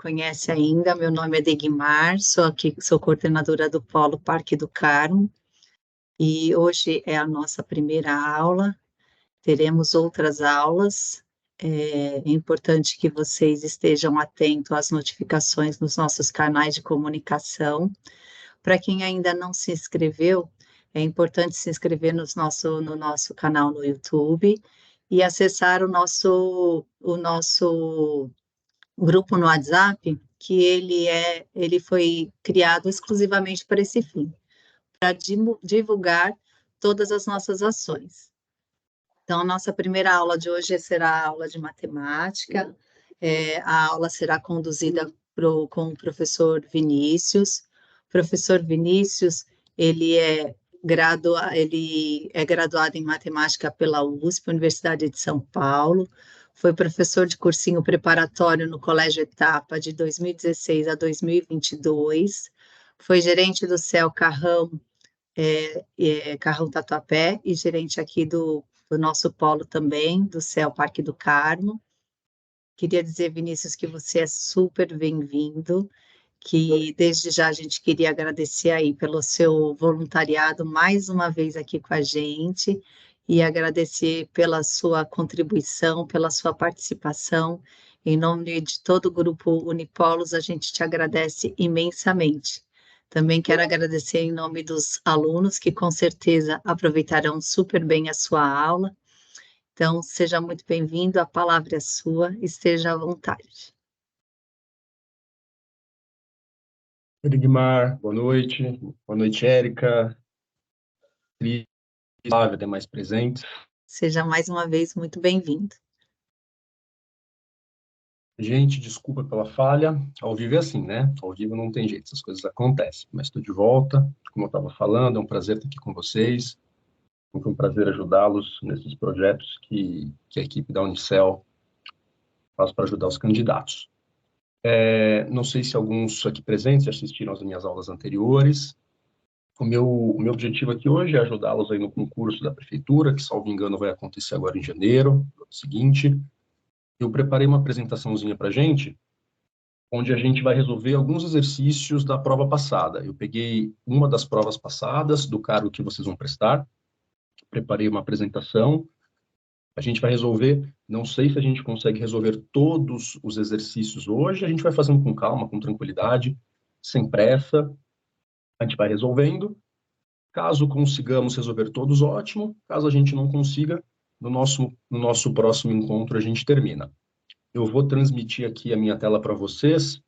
conhece ainda, meu nome é Degmar, sou coordenadora do Polo Parque do Carmo, e hoje é a nossa primeira aula, teremos outras aulas, é importante que vocês estejam atentos às notificações nos nossos canais de comunicação. Para quem ainda não se inscreveu, é importante se inscrever no nosso canal no YouTube e acessar o nosso grupo no WhatsApp, que ele foi criado exclusivamente para esse fim, para divulgar todas as nossas ações. Então, a nossa primeira aula de hoje será a aula de matemática. A aula será conduzida com o professor Vinícius. O professor Vinícius, ele é graduado em matemática pela USP, Universidade de São Paulo. Foi professor de cursinho preparatório no Colégio Etapa de 2016 a 2022. Foi gerente do CEL Carrão Tatuapé e gerente aqui do nosso polo também, do CEL Parque do Carmo. Queria dizer, Vinícius, que você é super bem-vindo, que desde já a gente queria agradecer aí pelo seu voluntariado mais uma vez aqui com a gente e agradecer pela sua contribuição, pela sua participação. Em nome de todo o grupo Unipolos, a gente te agradece imensamente. Também quero agradecer em nome dos alunos, que com certeza aproveitarão super bem a sua aula. Então, seja muito bem-vindo, a palavra é sua, esteja à vontade. Edmar, boa noite. Boa noite, Érica. Cris, Flávia, demais presentes. Seja mais uma vez muito bem-vindo. Gente, desculpa pela falha. Ao vivo é assim, né? Ao vivo não tem jeito, essas coisas acontecem. Mas estou de volta, como eu estava falando, é um prazer estar aqui com vocês. Foi um prazer ajudá-los nesses projetos que a equipe da Unicel faz para ajudar os candidatos. Não sei se alguns aqui presentes assistiram às minhas aulas anteriores. O meu objetivo aqui hoje é ajudá-los aí no concurso da prefeitura, que, salvo engano, vai acontecer agora em janeiro, do ano seguinte. Eu preparei uma apresentaçãozinha para a gente, onde a gente vai resolver alguns exercícios da prova passada. Eu peguei uma das provas passadas, do cargo que vocês vão prestar, preparei uma apresentação, a gente vai resolver, não sei se a gente consegue resolver todos os exercícios hoje, a gente vai fazendo com calma, com tranquilidade, sem pressa, a gente vai resolvendo. Caso consigamos resolver todos, ótimo. Caso a gente não consiga, no nosso próximo encontro a gente termina. Eu vou transmitir aqui a minha tela para vocês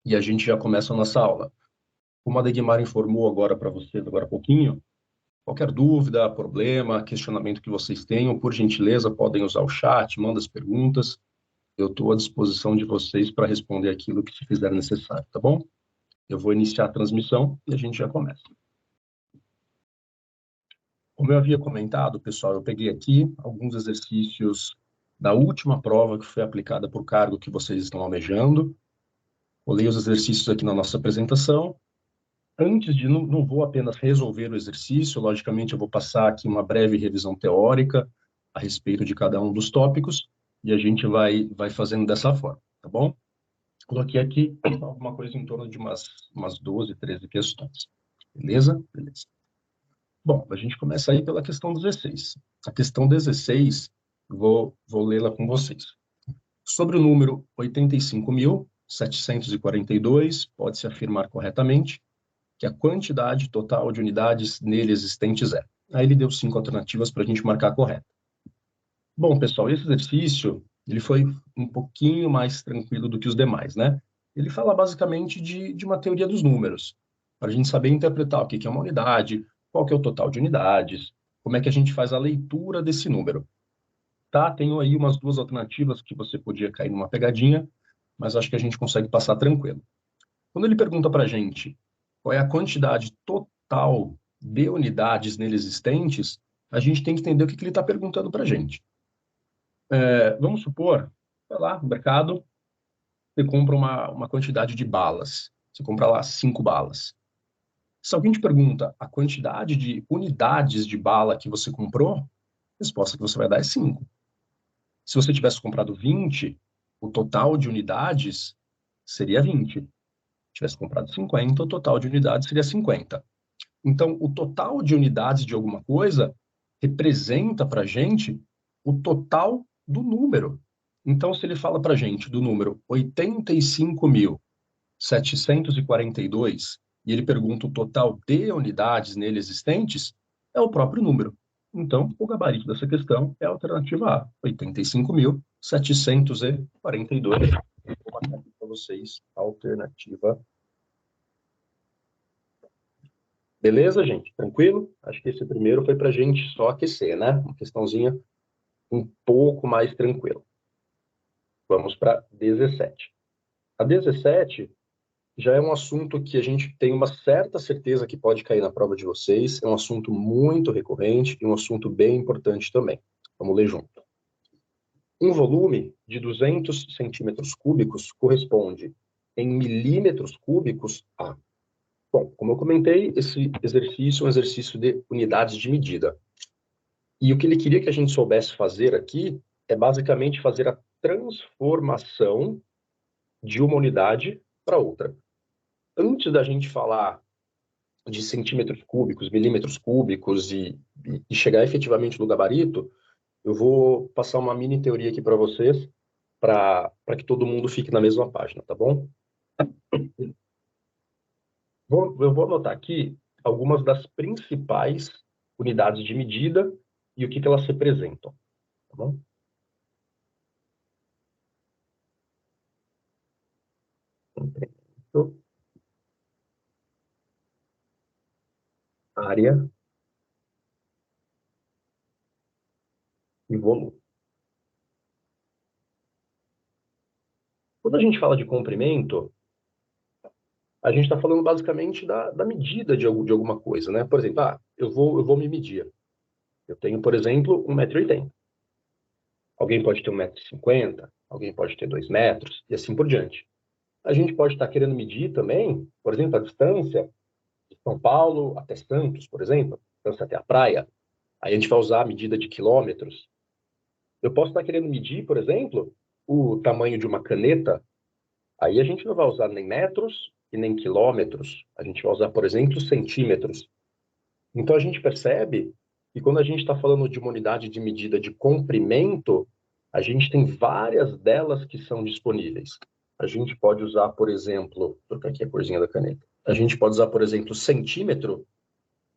e a gente já começa a nossa aula. Como a Degmar informou agora para vocês, agora há pouquinho, qualquer dúvida, problema, questionamento que vocês tenham, por gentileza, podem usar o chat, manda as perguntas. Eu estou à disposição de vocês para responder aquilo que se fizer necessário, tá bom? Eu vou iniciar a transmissão e a gente já começa. Como eu havia comentado, pessoal, eu peguei aqui alguns exercícios da última prova que foi aplicada por cargo que vocês estão almejando. Olhei os exercícios aqui na nossa apresentação. Antes de, não vou apenas resolver o exercício, logicamente eu vou passar aqui uma breve revisão teórica a respeito de cada um dos tópicos e a gente vai fazendo dessa forma, tá bom? Coloquei aqui alguma coisa em torno de umas 12, 13 questões. Beleza? Beleza. Bom, a gente começa aí pela questão 16. A questão 16, vou lê-la com vocês. Sobre o número 85.742, pode-se afirmar corretamente que a quantidade total de unidades nele existentes é. Aí ele deu 5 alternativas para a gente marcar a correta. Bom, pessoal, esse exercício ele foi um pouquinho mais tranquilo do que os demais, né? Ele fala basicamente de uma teoria dos números, para a gente saber interpretar o que é uma unidade, qual que é o total de unidades, como é que a gente faz a leitura desse número. Tá, tenho aí umas 2 alternativas que você podia cair numa pegadinha, mas acho que a gente consegue passar tranquilo. Quando ele pergunta para a gente qual é a quantidade total de unidades nele existentes, a gente tem que entender o que ele está perguntando para a gente. Vamos supor, vai lá no mercado, você compra uma quantidade de balas. Você compra lá 5 balas. Se alguém te pergunta a quantidade de unidades de bala que você comprou, a resposta que você vai dar é 5. Se você tivesse comprado 20, o total de unidades seria 20. Se tivesse comprado 50, o total de unidades seria 50. Então, o total de unidades de alguma coisa representa para a gente o total do número. Então, se ele fala para a gente do número 85.742 e ele pergunta o total de unidades nele existentes, é o próprio número. Então, o gabarito dessa questão é a alternativa A, 85.742. Vou marcar aqui para vocês a alternativa. Beleza, gente? Tranquilo? Acho que esse primeiro foi para a gente só aquecer, né? Uma questãozinha um pouco mais tranquila. Vamos para 17. A 17 já é um assunto que a gente tem uma certa certeza que pode cair na prova de vocês. É um assunto muito recorrente e um assunto bem importante também. Vamos ler junto. Um volume de 200 centímetros cúbicos corresponde, em milímetros cúbicos, a... Bom, como eu comentei, esse exercício é um exercício de unidades de medida. E o que ele queria que a gente soubesse fazer aqui é basicamente fazer a transformação de uma unidade para outra. Antes da gente falar de centímetros cúbicos, milímetros cúbicos e chegar efetivamente no gabarito, eu vou passar uma mini teoria aqui para vocês, para que todo mundo fique na mesma página, tá bom? Eu vou anotar aqui algumas das principais unidades de medida e o que elas representam, tá bom? Comprimento, área e volume. Quando a gente fala de comprimento, a gente está falando basicamente da medida de alguma coisa, né? Por exemplo, eu vou me medir. Eu tenho, por exemplo, 1,80 m. Alguém pode ter 1,50 m, alguém pode ter 2 metros, e assim por diante. A gente pode estar querendo medir também, por exemplo, a distância de São Paulo até Santos, por exemplo, distância até a praia. Aí a gente vai usar a medida de quilômetros. Eu posso estar querendo medir, por exemplo, o tamanho de uma caneta. Aí a gente não vai usar nem metros e nem quilômetros. A gente vai usar, por exemplo, centímetros. Então a gente percebe que quando a gente está falando de uma unidade de medida de comprimento, a gente tem várias delas que são disponíveis. A gente pode usar, por exemplo, vou trocar aqui a corzinha da caneta. A gente pode usar, por exemplo, centímetro,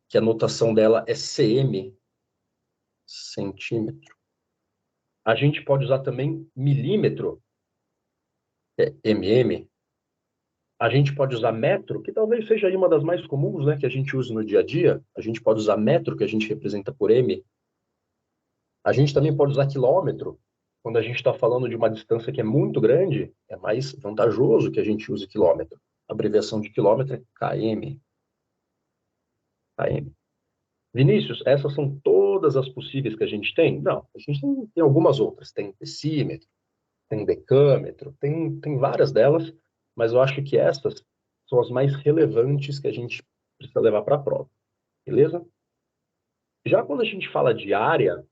que a notação dela é cm, centímetro. A gente pode usar também milímetro, é mm. A gente pode usar metro, que talvez seja aí uma das mais comuns, né, que a gente usa no dia a dia. A gente pode usar metro, que a gente representa por m. A gente também pode usar quilômetro. Quando a gente está falando de uma distância que é muito grande, é mais vantajoso que a gente use quilômetro. A abreviação de quilômetro é km. km. Vinícius, essas são todas as possíveis que a gente tem? Não, a gente tem algumas outras. Tem decímetro, tem decâmetro, tem várias delas, mas eu acho que essas são as mais relevantes que a gente precisa levar para a prova, beleza? Já quando a gente fala de área,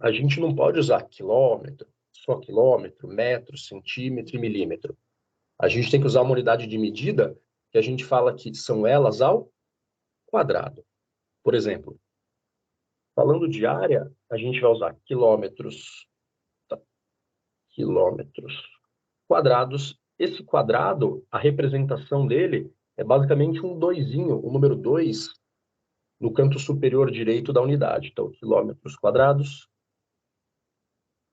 a gente não pode usar quilômetro, só quilômetro, metro, centímetro e milímetro. A gente tem que usar uma unidade de medida que a gente fala que são elas ao quadrado. Por exemplo, falando de área, a gente vai usar quilômetros, quilômetros quadrados. Esse quadrado, a representação dele é basicamente um doisinho, o número 2 no canto superior direito da unidade. Então, quilômetros quadrados,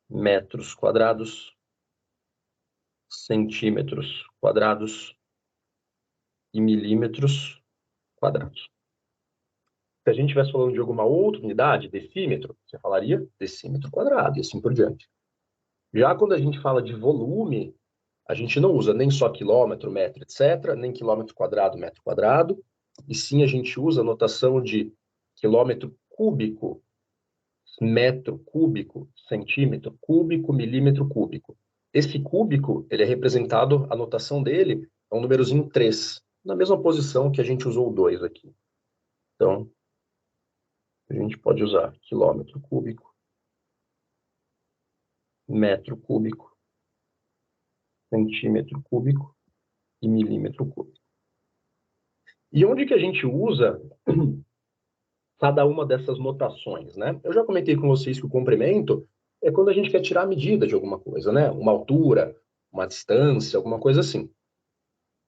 metros quadrados, centímetros quadrados e milímetros quadrados. Se a gente estivesse falando de alguma outra unidade, decímetro, você falaria decímetro quadrado e assim por diante. Já quando a gente fala de volume, a gente não usa nem só quilômetro, metro, etc., nem quilômetro quadrado, metro quadrado, e sim a gente usa a notação de quilômetro cúbico, metro cúbico, centímetro cúbico, milímetro cúbico. Esse cúbico, ele é representado, a notação dele é um númerozinho 3, na mesma posição que a gente usou o 2 aqui. Então, a gente pode usar quilômetro cúbico, metro cúbico, centímetro cúbico e milímetro cúbico. E onde que a gente usa cada uma dessas notações, né? Eu já comentei com vocês que o comprimento é quando a gente quer tirar a medida de alguma coisa, né? Uma altura, uma distância, alguma coisa assim.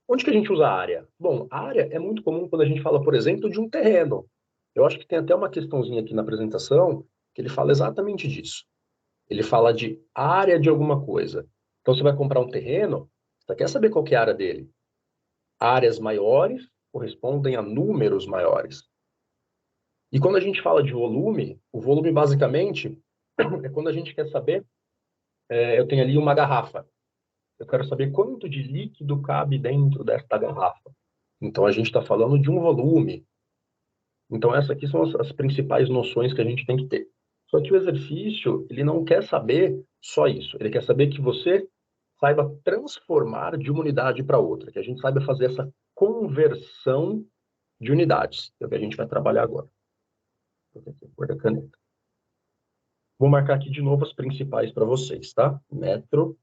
Onde que a gente usa a área? Bom, a área é muito comum quando a gente fala, por exemplo, de um terreno. Eu acho que tem até uma questãozinha aqui na apresentação que ele fala exatamente disso. Ele fala de área de alguma coisa. Então, você vai comprar um terreno, você quer saber qual que é a área dele. Áreas maiores correspondem a números maiores. E quando a gente fala de volume, o volume basicamente é quando a gente quer saber, eu tenho ali uma garrafa. Eu quero saber quanto de líquido cabe dentro desta garrafa. Então, a gente está falando de um volume. Então, essas aqui são as principais noções que a gente tem que ter. Só que o exercício, ele não quer saber só isso. Ele quer saber que você saiba transformar de uma unidade para outra, que a gente saiba fazer essa conversão de unidades. É o que a gente vai trabalhar agora. Vou ter que pôr a caneta. Vou marcar aqui de novo as principais para vocês, tá? Metro.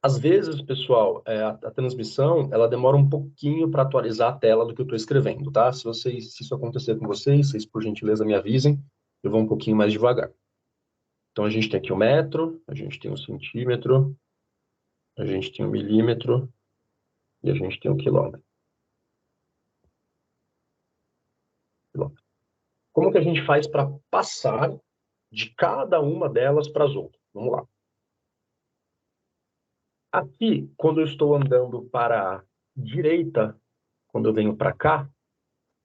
Às vezes, pessoal, a transmissão, ela demora um pouquinho para atualizar a tela do que eu estou escrevendo, tá? Se isso acontecer com vocês, por gentileza, me avisem. Eu vou um pouquinho mais devagar. Então, a gente tem aqui o metro, a gente tem o centímetro, a gente tem o milímetro e a gente tem o quilômetro. Como que a gente faz para passar de cada uma delas para as outras? Vamos lá. Aqui, quando eu estou andando para a direita, quando eu venho para cá,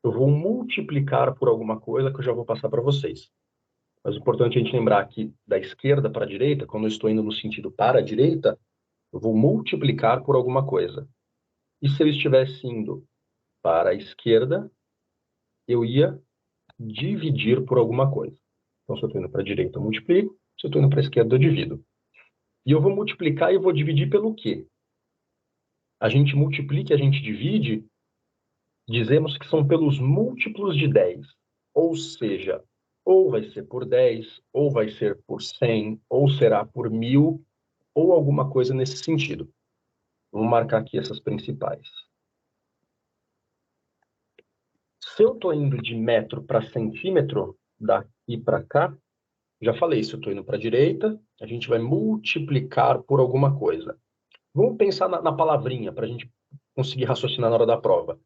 eu vou multiplicar por alguma coisa que eu já vou passar para vocês. Mas o importante é a gente lembrar que da esquerda para a direita, quando eu estou indo no sentido para a direita, eu vou multiplicar por alguma coisa. E se eu estivesse indo para a esquerda, eu ia dividir por alguma coisa. Então, se eu estou indo para a direita, eu multiplico. Se eu estou indo para a esquerda, eu divido. E eu vou multiplicar e vou dividir pelo quê? A gente multiplica e a gente divide, dizemos que são pelos múltiplos de 10. Ou seja, ou vai ser por 10, ou vai ser por 100, ou será por 1000, ou alguma coisa nesse sentido. Vamos marcar aqui essas principais. Se eu estou indo de metro para centímetro, daqui para cá, já falei, se eu estou indo para a direita, a gente vai multiplicar por alguma coisa. Vamos pensar na palavrinha, para a gente conseguir raciocinar na hora da prova.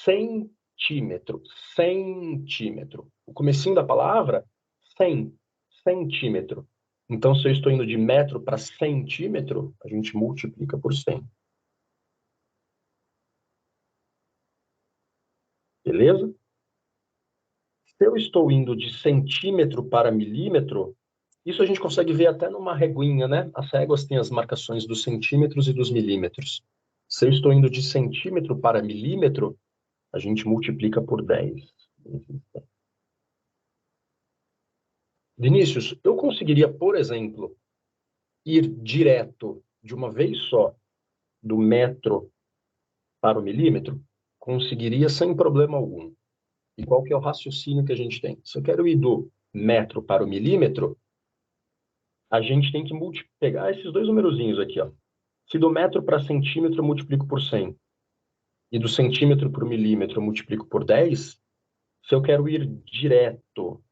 Centímetro, centímetro. O comecinho da palavra, 100, centímetro. Então, se eu estou indo de metro para centímetro, a gente multiplica por 100. Beleza? Se eu estou indo de centímetro para milímetro, isso a gente consegue ver até numa reguinha, né? As réguas têm as marcações dos centímetros e dos milímetros. Se eu estou indo de centímetro para milímetro, a gente multiplica por 10. Vinícius, eu conseguiria, por exemplo, ir direto de uma vez só do metro para o milímetro? Conseguiria sem problema algum. E qual que é o raciocínio que a gente tem? Se eu quero ir do metro para o milímetro, a gente tem que pegar esses dois numerozinhos aqui, ó. Se do metro para centímetro eu multiplico por 100 e do centímetro para o milímetro eu multiplico por 10, se eu quero ir direto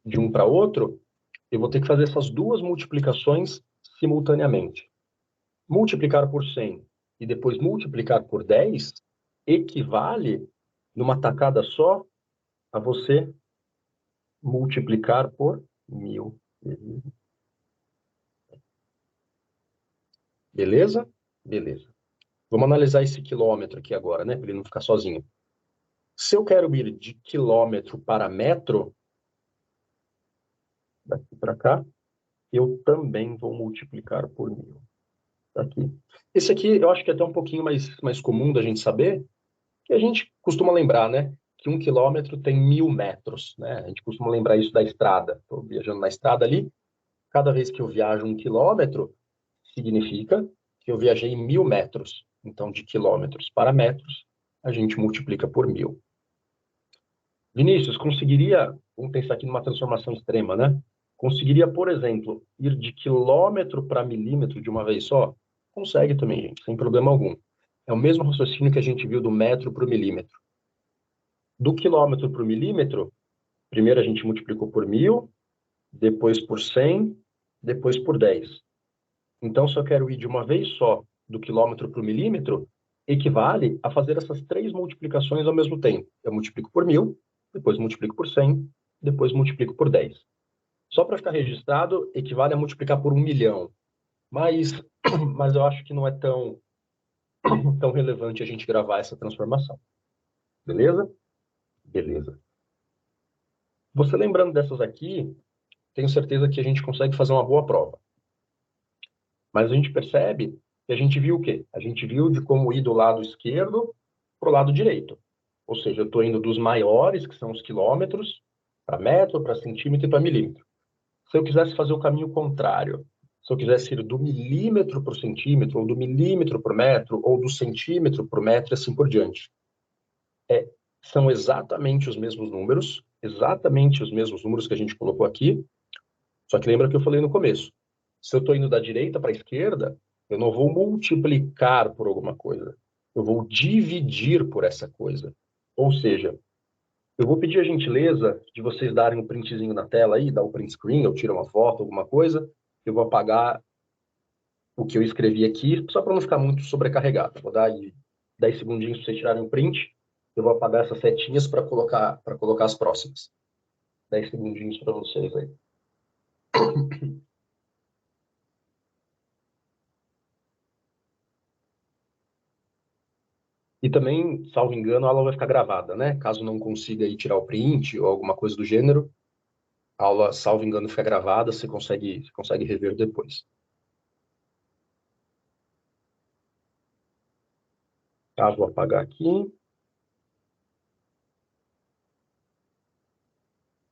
de um para outro, eu vou ter que fazer essas duas multiplicações simultaneamente. Multiplicar por 100 e depois multiplicar por 10 equivale, numa tacada só, a você multiplicar por 1000. Beleza? Beleza. Vamos analisar esse quilômetro aqui agora, né? Para ele não ficar sozinho. Se eu quero ir de quilômetro para metro, daqui para cá, eu também vou multiplicar por 1000. Aqui. Esse aqui eu acho que é até um pouquinho mais comum da gente saber, que a gente costuma lembrar, né? Que 1 quilômetro tem 1000 metros, né? A gente costuma lembrar isso da estrada. Estou viajando na estrada ali, cada vez que eu viajo 1 quilômetro, significa que eu viajei 1000 metros. Então, de quilômetros para metros, a gente multiplica por 1000. Vinícius, conseguiria, vamos pensar aqui numa transformação extrema, né? Conseguiria, por exemplo, ir de quilômetro para milímetro de uma vez só? Consegue também, gente, sem problema algum. É o mesmo raciocínio que a gente viu do metro para o milímetro. Do quilômetro para o milímetro, primeiro a gente multiplicou por 1000, depois por 100, depois por 10. Então, se eu quero ir de uma vez só do quilômetro para o milímetro, equivale a fazer essas 3 multiplicações ao mesmo tempo. Eu multiplico por 1000, depois multiplico por 100, depois multiplico por 10. Só para ficar registrado, equivale a multiplicar por 1.000.000. Mas eu acho que não é tão relevante a gente gravar essa transformação. Beleza? Beleza. Você lembrando dessas aqui, tenho certeza que a gente consegue fazer uma boa prova. Mas a gente percebe que a gente viu o quê? A gente viu de como ir do lado esquerdo para o lado direito. Ou seja, eu estou indo dos maiores, que são os quilômetros, para metro, para centímetro e para milímetro. Se eu quisesse fazer o caminho contrário, se eu quisesse ir do milímetro para o centímetro, ou do milímetro para o metro, ou do centímetro para o metro, e assim por diante. São exatamente os mesmos números que a gente colocou aqui, só que lembra que eu falei no começo. Se eu estou indo da direita para a esquerda, eu não vou multiplicar por alguma coisa. Eu vou dividir por essa coisa. Ou seja, eu vou pedir a gentileza de vocês darem um printzinho na tela aí, dar o print screen, eu tiro uma foto, alguma coisa. Eu vou apagar o que eu escrevi aqui, só para não ficar muito sobrecarregado. Vou dar aí 10 segundinhos para vocês tirarem um print. Eu vou apagar essas setinhas para colocar as próximas. 10 segundinhos para vocês aí. E também, salvo engano, a aula vai ficar gravada, né? Caso não consiga aí tirar o print ou alguma coisa do gênero, a aula, salvo engano, fica gravada, você consegue rever depois. Tá, vou apagar aqui.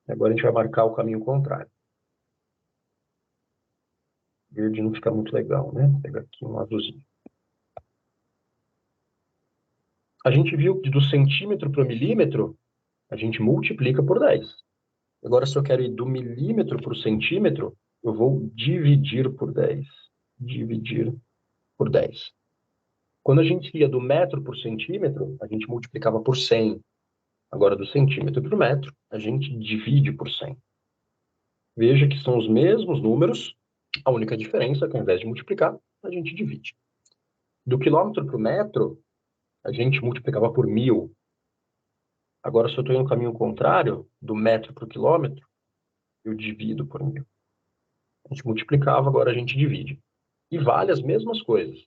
Agora a gente vai marcar o caminho contrário. Verde não fica muito legal, né? Vou pegar aqui um azulzinho. A gente viu que do centímetro para o milímetro, a gente multiplica por 10. Agora, se eu quero ir do milímetro para o centímetro, eu vou dividir por 10. Dividir por 10. Quando a gente ia do metro por centímetro, a gente multiplicava por 100. Agora, do centímetro para o metro, a gente divide por 100. Veja que são os mesmos números, a única diferença é que ao invés de multiplicar, a gente divide. Do quilômetro para o metro, a gente multiplicava por 1000. Agora, se eu estou indo no caminho contrário, do metro para o quilômetro, eu divido por 1000. A gente multiplicava, agora a gente divide. E vale as mesmas coisas.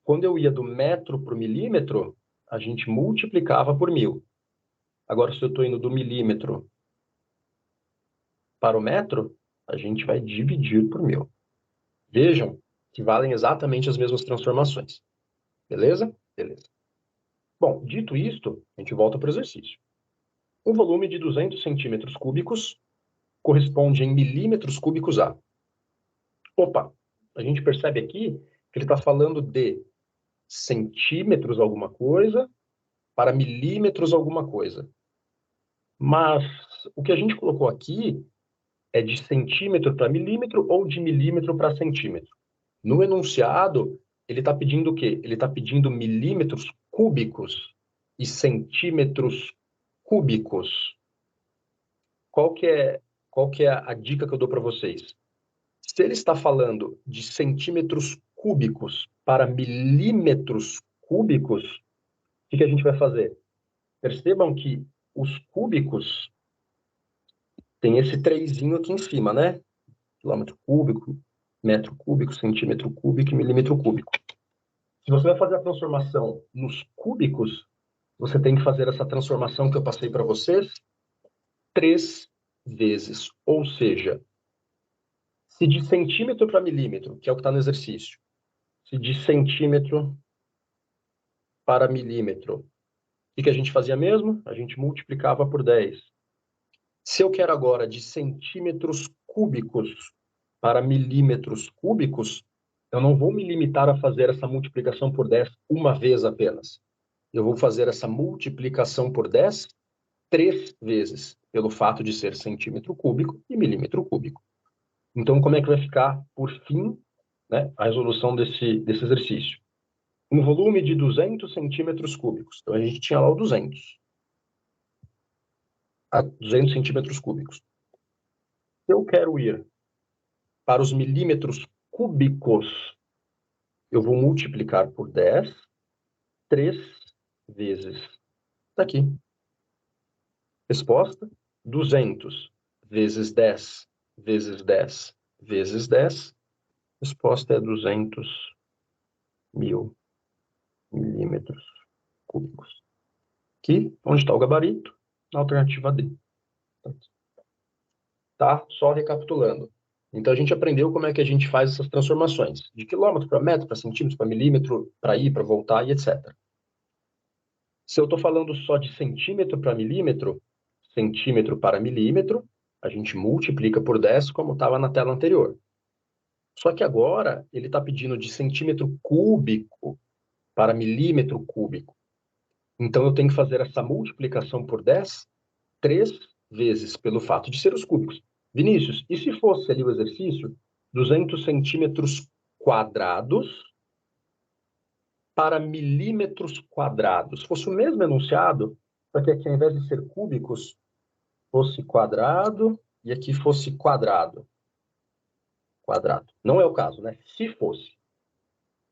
Quando eu ia do metro para o milímetro, a gente multiplicava por 1000. Agora, se eu estou indo do milímetro para o metro, a gente vai dividir por 1000. Vejam que valem exatamente as mesmas transformações. Beleza? Beleza. Bom, dito isto, a gente volta para o exercício. Um volume de 200 centímetros cúbicos corresponde em milímetros cúbicos a... Opa, a gente percebe aqui que ele está falando de centímetros alguma coisa para milímetros alguma coisa. Mas o que a gente colocou aqui é de centímetro para milímetro ou de milímetro para centímetro. No enunciado, ele está pedindo o quê? Ele está pedindo milímetros cúbicos e centímetros cúbicos. Qual que é a dica que eu dou para vocês? Se ele está falando de centímetros cúbicos para milímetros cúbicos, o que a gente vai fazer? Percebam que os cúbicos tem esse trezinho aqui em cima, né? Quilômetro cúbico, metro cúbico, centímetro cúbico e milímetro cúbico. Se você vai fazer a transformação nos cúbicos, você tem que fazer essa transformação que eu passei para vocês 3 vezes. Ou seja, se de centímetro para milímetro, que é o que está no exercício, se de centímetro para milímetro, o que a gente fazia mesmo? A gente multiplicava por 10. Se eu quero agora de centímetros cúbicos para milímetros cúbicos, eu não vou me limitar a fazer essa multiplicação por 10 uma vez apenas. Eu vou fazer essa multiplicação por 10 3 vezes, pelo fato de ser centímetro cúbico e milímetro cúbico. Então, como é que vai ficar, por fim, né, a resolução desse exercício? Um volume de 200 centímetros cúbicos. Então, a gente tinha lá o 200. A 200 centímetros cúbicos. Se eu quero ir para os milímetros cúbicos, eu vou multiplicar por 10, 3 vezes. Está aqui. Resposta: 200 vezes 10 vezes 10 vezes 10. Resposta é 200.000 milímetros cúbicos. Aqui, onde está o gabarito? Na alternativa D. Tá? Só recapitulando. Então, a gente aprendeu como é que a gente faz essas transformações. De quilômetro para metro, para centímetro, para milímetro, para ir, para voltar e etc. Se eu estou falando só de centímetro para milímetro, centímetro para milímetro, a gente multiplica por 10, como estava na tela anterior. Só que agora ele está pedindo de centímetro cúbico para milímetro cúbico. Então eu tenho que fazer essa multiplicação por 10 3 vezes pelo fato de ser os cúbicos. Vinícius, e se fosse ali o exercício 200 centímetros quadrados para milímetros quadrados? Fosse o mesmo enunciado, só que aqui ao invés de ser cúbicos, fosse quadrado e aqui fosse quadrado. Quadrado. Não é o caso, né? Se fosse.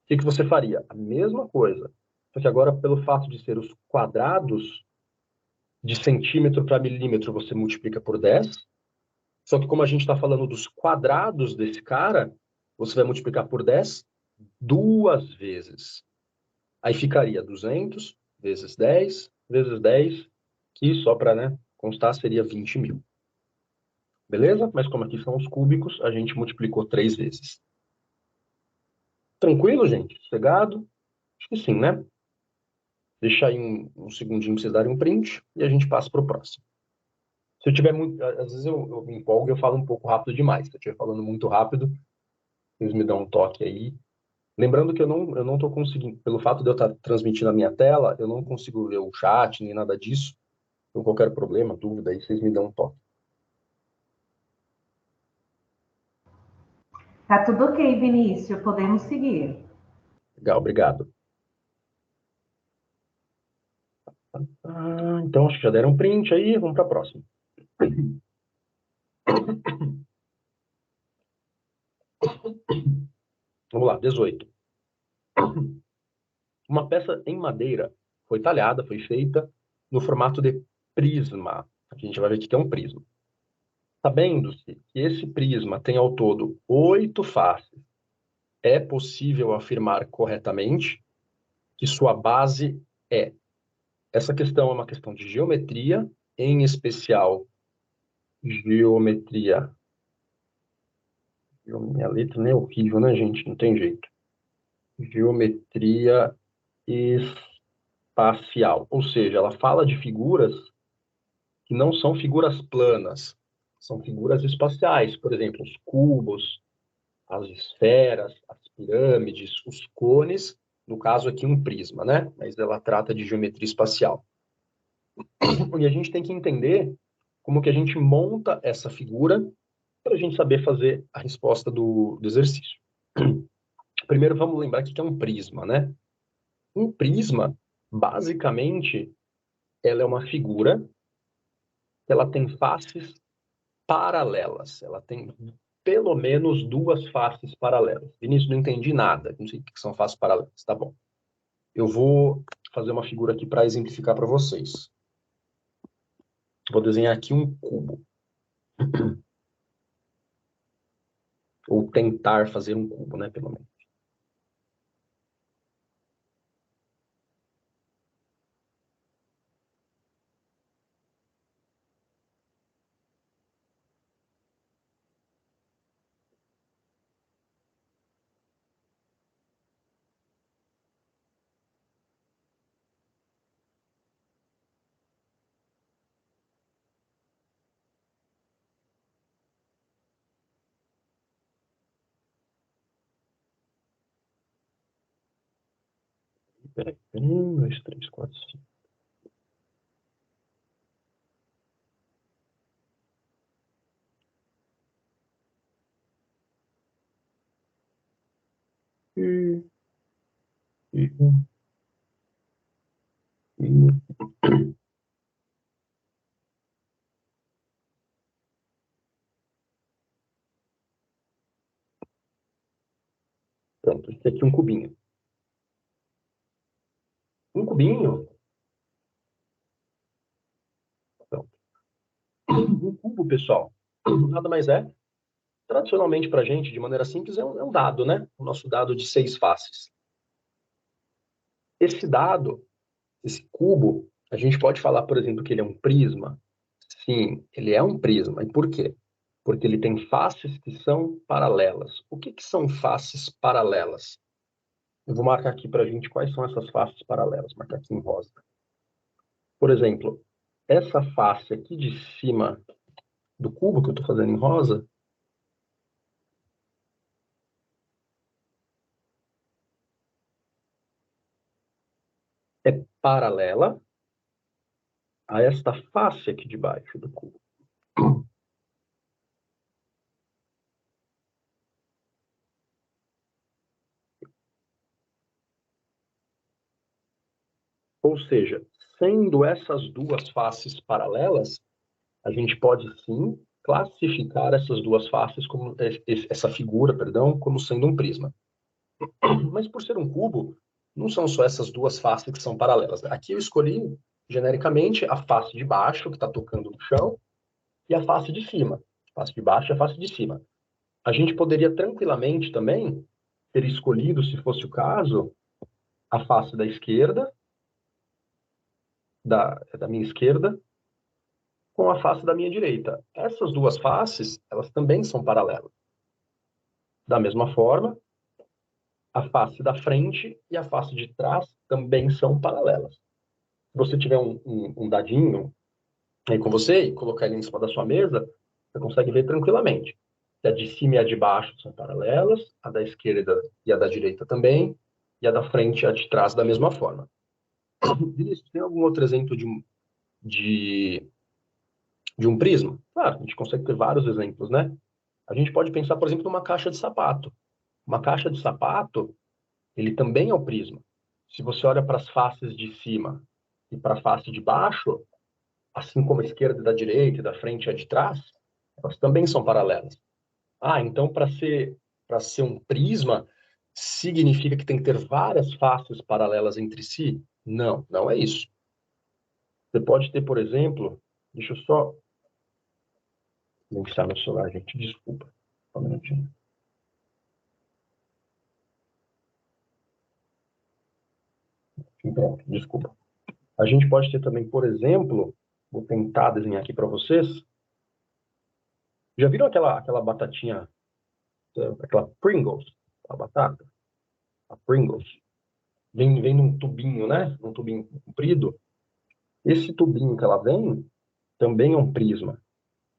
O que você faria? A mesma coisa. Só que agora, pelo fato de ser os quadrados, de centímetro para milímetro, você multiplica por 10. Só que como a gente está falando dos quadrados desse cara, você vai multiplicar por 10 duas vezes. Aí ficaria 200 vezes 10 vezes 10, que só para, né, constar seria 20.000. Beleza? Mas como aqui são os cúbicos, a gente multiplicou 3 vezes. Tranquilo, gente? Sossegado? Acho que sim, né? Deixa aí um segundinho para vocês darem um print e a gente passa para o próximo. Se eu tiver muito... Às vezes eu me empolgo e eu falo um pouco rápido demais. Se eu estiver falando muito rápido, vocês me dão um toque aí. Lembrando que eu não estou conseguindo... Pelo fato de eu estar transmitindo a minha tela, eu não consigo ver o chat nem nada disso. Então, qualquer problema, dúvida aí, vocês me dão um toque. Tá tudo ok, Vinícius. Podemos seguir. Legal, obrigado. Então, acho que já deram um print aí. Vamos para a próxima. Vamos lá, 18. Uma peça em madeira foi talhada, foi feita no formato de prisma. Aqui a gente vai ver o que é um prisma. Sabendo-se que esse prisma tem ao todo 8 faces, é possível afirmar corretamente que sua base é. Essa questão é uma questão de geometria, em especial geometria. Minha letra nem é horrível, né, gente? Não tem jeito. Geometria espacial. Ou seja, ela fala de figuras que não são figuras planas, são figuras espaciais. Por exemplo, os cubos, as esferas, as pirâmides, os cones, no caso aqui um prisma, né? Mas ela trata de geometria espacial. E a gente tem que entender como que a gente monta essa figura para a gente saber fazer a resposta do exercício. Primeiro, vamos lembrar o que é um prisma, né? Um prisma, basicamente, ela é uma figura que ela tem faces paralelas. Ela tem pelo menos duas faces paralelas. Vinícius, não entendi nada. Não sei o que são faces paralelas. Tá bom. Eu vou fazer uma figura aqui para exemplificar para vocês. Vou desenhar aqui um cubo. Ou tentar fazer um cubo, né, pelo menos. Peraí. 1, 2, 3, 4, 5. Pronto, esse aqui é um cubinho. Um cubinho. Pronto. Um cubo, pessoal, nada mais é. Tradicionalmente, para a gente, de maneira simples, é um dado, né? O nosso dado de 6 faces. Esse dado, esse cubo, a gente pode falar, por exemplo, que ele é um prisma. Sim, ele é um prisma. E por quê? Porque ele tem faces que são paralelas. O que são faces paralelas? Eu vou marcar aqui para a gente quais são essas faces paralelas. Marcar aqui em rosa. Por exemplo, essa face aqui de cima do cubo que eu estou fazendo em rosa, é paralela a esta face aqui de baixo do cubo. Ou seja, sendo essas duas faces paralelas, a gente pode sim classificar essas duas faces como essa figura, perdão, como sendo um prisma. Mas por ser um cubo, não são só essas duas faces que são paralelas. Aqui eu escolhi genericamente a face de baixo, que está tocando no chão, e a face de cima. A face de baixo e a face de cima. A gente poderia tranquilamente também ter escolhido, se fosse o caso, a face da esquerda, da minha esquerda, com a face da minha direita. Essas duas faces, elas também são paralelas. Da mesma forma, a face da frente e a face de trás também são paralelas. Se você tiver um dadinho aí com você e colocar ele em cima da sua mesa, você consegue ver tranquilamente. A de cima e a de baixo são paralelas, a da esquerda e a da direita também, e a da frente e a de trás da mesma forma. Vinícius, tem algum outro exemplo de, de um prisma? Claro, a gente consegue ter vários exemplos, né? A gente pode pensar, por exemplo, numa caixa de sapato. Uma caixa de sapato, ele também é o prisma. Se você olha para as faces de cima e para a face de baixo, assim como a esquerda da direita, da frente e a de trás, elas também são paralelas. Ah, então para ser um prisma, significa que tem que ter várias faces paralelas entre si? Não, não é isso. Você pode ter, por exemplo, deixa eu só linkar meu celular, gente, desculpa. Só um minutinho. Pronto, desculpa. A gente pode ter também, por exemplo, vou tentar desenhar aqui para vocês. Já viram aquela batatinha, aquela Pringles, a batata? A Pringles. Vem num tubinho, né? Num tubinho comprido. Esse tubinho que ela vem também é um prisma.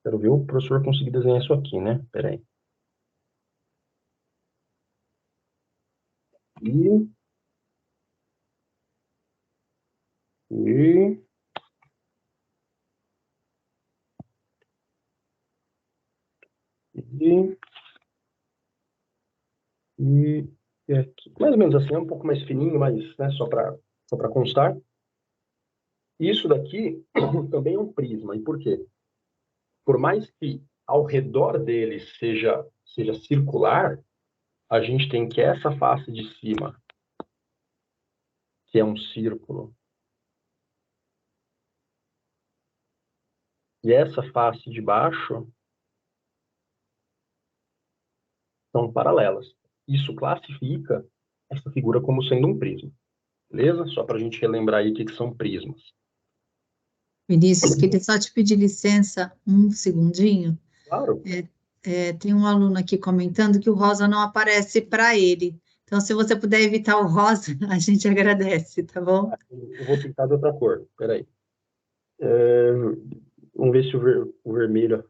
Quero ver o professor conseguir desenhar isso aqui, né? Peraí. E, e, e, e aqui. Mais ou menos assim, é um pouco mais fininho, mas né, só para constar. Isso daqui também é um prisma. E por quê? Por mais que ao redor dele seja circular, a gente tem que essa face de cima, que é um círculo, e essa face de baixo são paralelas. Isso classifica essa figura como sendo um prisma. Beleza? Só para a gente relembrar aí o que são prismas. Vinícius, queria só te pedir licença um segundinho. Claro. Tem um aluno aqui comentando que o rosa não aparece para ele. Então, se você puder evitar o rosa, a gente agradece, tá bom? Eu vou pintar de outra cor. Espera aí. Vamos ver se o vermelho...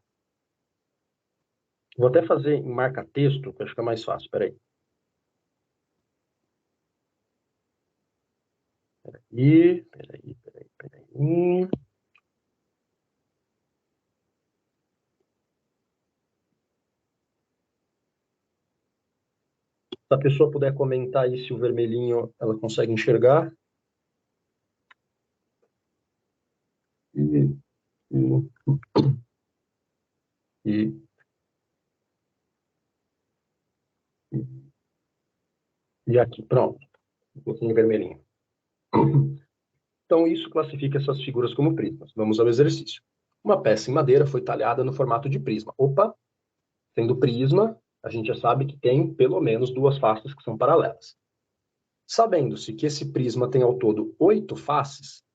Vou até fazer em marca-texto, que acho que é mais fácil. Espera aí. Peraí. Se a pessoa puder comentar aí se o vermelhinho ela consegue enxergar. E, e aqui, pronto. Um pouquinho vermelhinho. Então, isso classifica essas figuras como prismas. Vamos ao exercício. Uma peça em madeira foi talhada no formato de prisma. Opa! Sendo prisma, a gente já sabe que tem pelo menos duas faces que são paralelas. Sabendo-se que esse prisma tem ao todo 8 faces,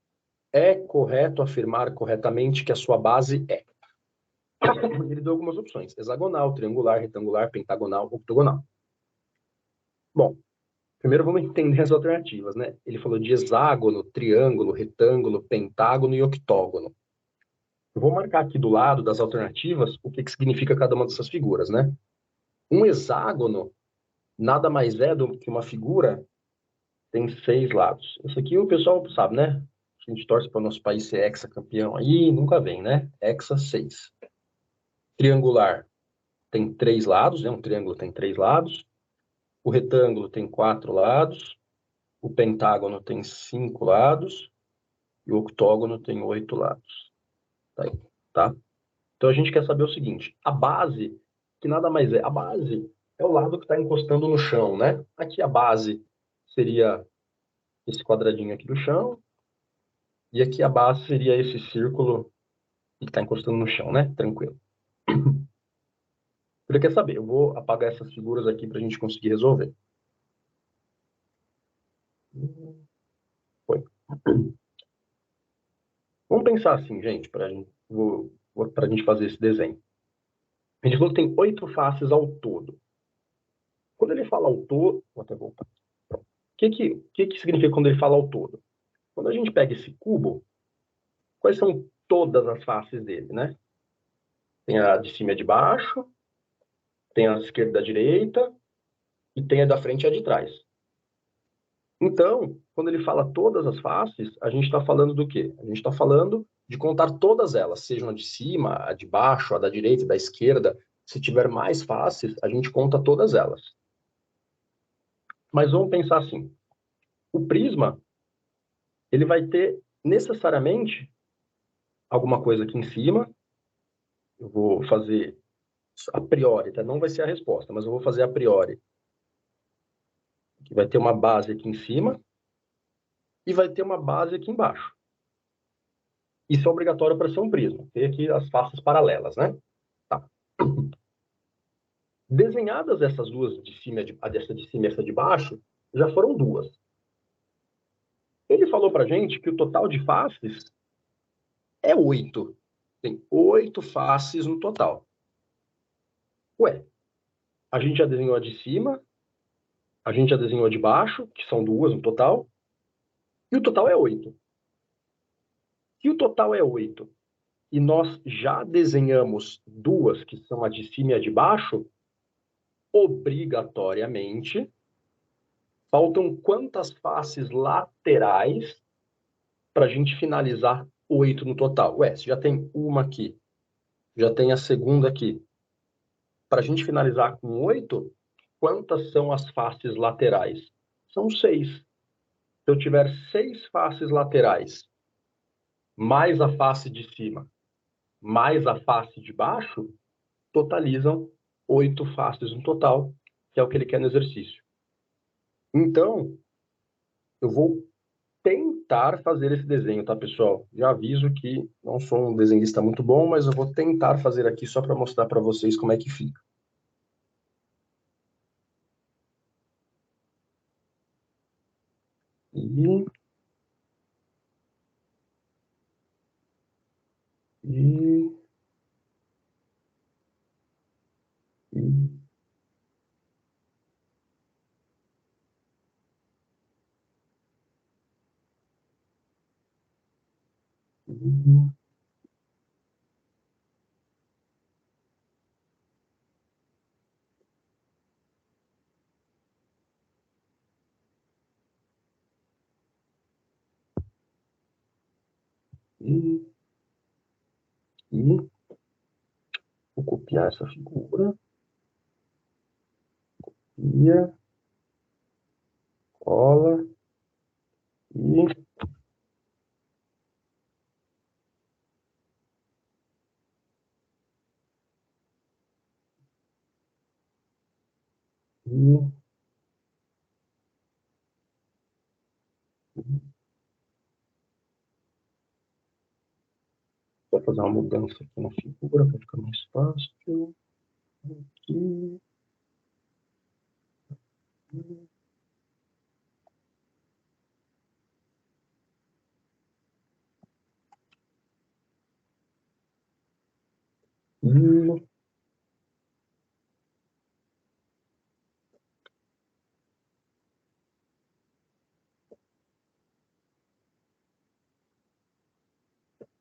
é correto afirmar corretamente que a sua base é. Ele deu algumas opções: hexagonal, triangular, retangular, pentagonal, octogonal. Bom, primeiro vamos entender as alternativas, né? Ele falou de hexágono, triângulo, retângulo, pentágono e octógono. Eu vou marcar aqui do lado das alternativas o que significa cada uma dessas figuras, né? Um hexágono nada mais é do que uma figura tem 6 lados. Isso aqui o pessoal sabe, né? A gente torce para o nosso país ser hexacampeão aí, nunca vem, né? Hexa 6. Triangular tem 3 lados, né? Um triângulo tem 3 lados. O retângulo tem 4 lados. O pentágono tem 5 lados. E o octógono tem 8 lados. Tá aí, tá? Então a gente quer saber o seguinte: a base, que nada mais é, a base é o lado que está encostando no chão, né? Aqui a base seria esse quadradinho aqui do chão, e aqui a base seria esse círculo que está encostando no chão, né? Tranquilo. Ele quer saber, eu vou apagar essas figuras aqui para a gente conseguir resolver. Foi. Vamos pensar assim, gente, para a gente fazer esse desenho. A gente falou que tem 8 faces ao todo. Quando ele fala ao todo, vou até voltar. O que significa quando ele fala ao todo? Quando a gente pega esse cubo, quais são todas as faces dele, né? Tem a de cima e a de baixo, tem a esquerda e a direita, e tem a da frente e a de trás. Então, quando ele fala todas as faces, a gente está falando do quê? A gente está falando de contar todas elas, sejam a de cima, a de baixo, a da direita, a da esquerda. Se tiver mais faces, a gente conta todas elas. Mas vamos pensar assim: o prisma, ele vai ter necessariamente alguma coisa aqui em cima. Eu vou fazer a priori, tá? Não vai ser a resposta, mas eu vou fazer a priori. Que vai ter uma base aqui em cima e vai ter uma base aqui embaixo. Isso é obrigatório para ser um prisma. Tem aqui as faces paralelas, né? Tá. Desenhadas essas duas de cima, essa de cima e essa de baixo, já foram duas. Ele falou para gente que o total de faces é 8. Tem 8 faces no total. Ué, a gente já desenhou a de cima, a gente já desenhou a de baixo, que são duas no total, e o total é 8. Se o total é 8 e nós já desenhamos duas, que são a de cima e a de baixo, obrigatoriamente, faltam quantas faces laterais para a gente finalizar 8 no total? Ué, se já tem uma aqui, já tem a segunda aqui. Para a gente finalizar com 8, quantas são as faces laterais? São 6. Se eu tiver 6 faces laterais, mais a face de cima, mais a face de baixo, totalizam 8 faces no total, que é o que ele quer no exercício. Então, eu vou tentar fazer esse desenho, tá, pessoal? Já aviso que não sou um desenhista muito bom, mas eu vou tentar fazer aqui só para mostrar para vocês como é que fica. E... E... E... E... E... E... Vou copiar essa figura. E... cola e vou fazer uma mudança aqui na figura para ficar mais fácil. Aqui. E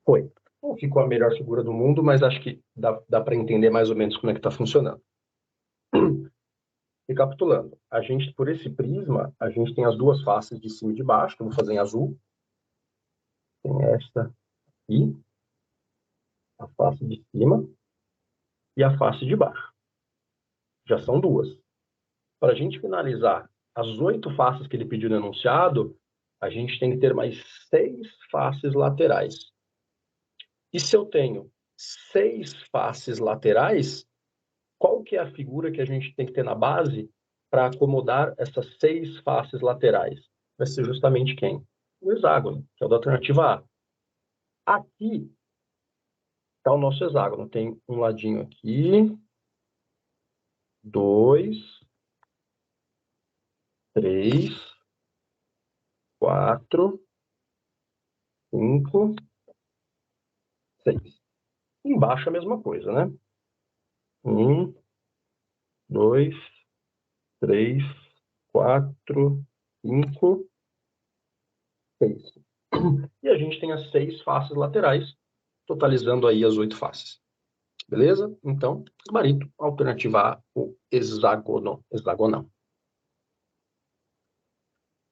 foi. Não ficou a melhor figura do mundo, mas acho que dá para entender mais ou menos como é que está funcionando. Recapitulando, a gente, por esse prisma, a gente tem as duas faces de cima e de baixo, que eu vou fazer em azul. Tem esta aqui, a face de cima, e a face de baixo. Já são duas. Para a gente finalizar as 8 faces que ele pediu no enunciado, a gente tem que ter mais 6 faces laterais. E se eu tenho 6 faces laterais, qual que é a figura que a gente tem que ter na base para acomodar essas 6 faces laterais? Vai ser justamente quem? O hexágono, que é o da alternativa A. Aqui está o nosso hexágono. Tem um ladinho aqui, 2, 3, 4, 5, 6. Embaixo a mesma coisa, né? 1, 2, 3, 4, 5, 6. E a gente tem as 6 faces laterais, totalizando aí as 8 faces. Beleza? Então, gabarito, alternativa A, o hexágono, hexagonal.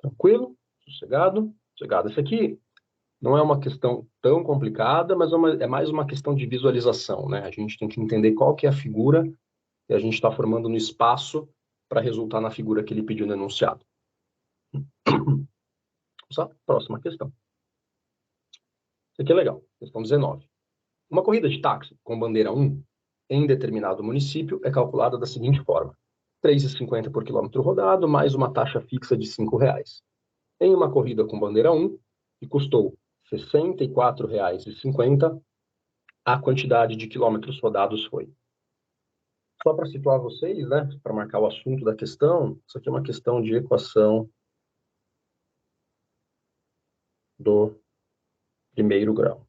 Tranquilo? Sossegado? Sossegado. Esse aqui não é uma questão tão complicada, mas é mais uma questão de visualização, né? A gente tem que entender qual que é a figura que a gente está formando no espaço para resultar na figura que ele pediu no enunciado. Próxima questão. Isso aqui é legal. Questão 19. Uma corrida de táxi com bandeira 1 em determinado município é calculada da seguinte forma: R$ 3,50 por quilômetro rodado, mais uma taxa fixa de R$ 5,00. Em uma corrida com bandeira 1, que custou R$ 64,50, a quantidade de quilômetros rodados foi. Só para situar vocês, né, para marcar o assunto da questão, isso aqui é uma questão de equação do primeiro grau.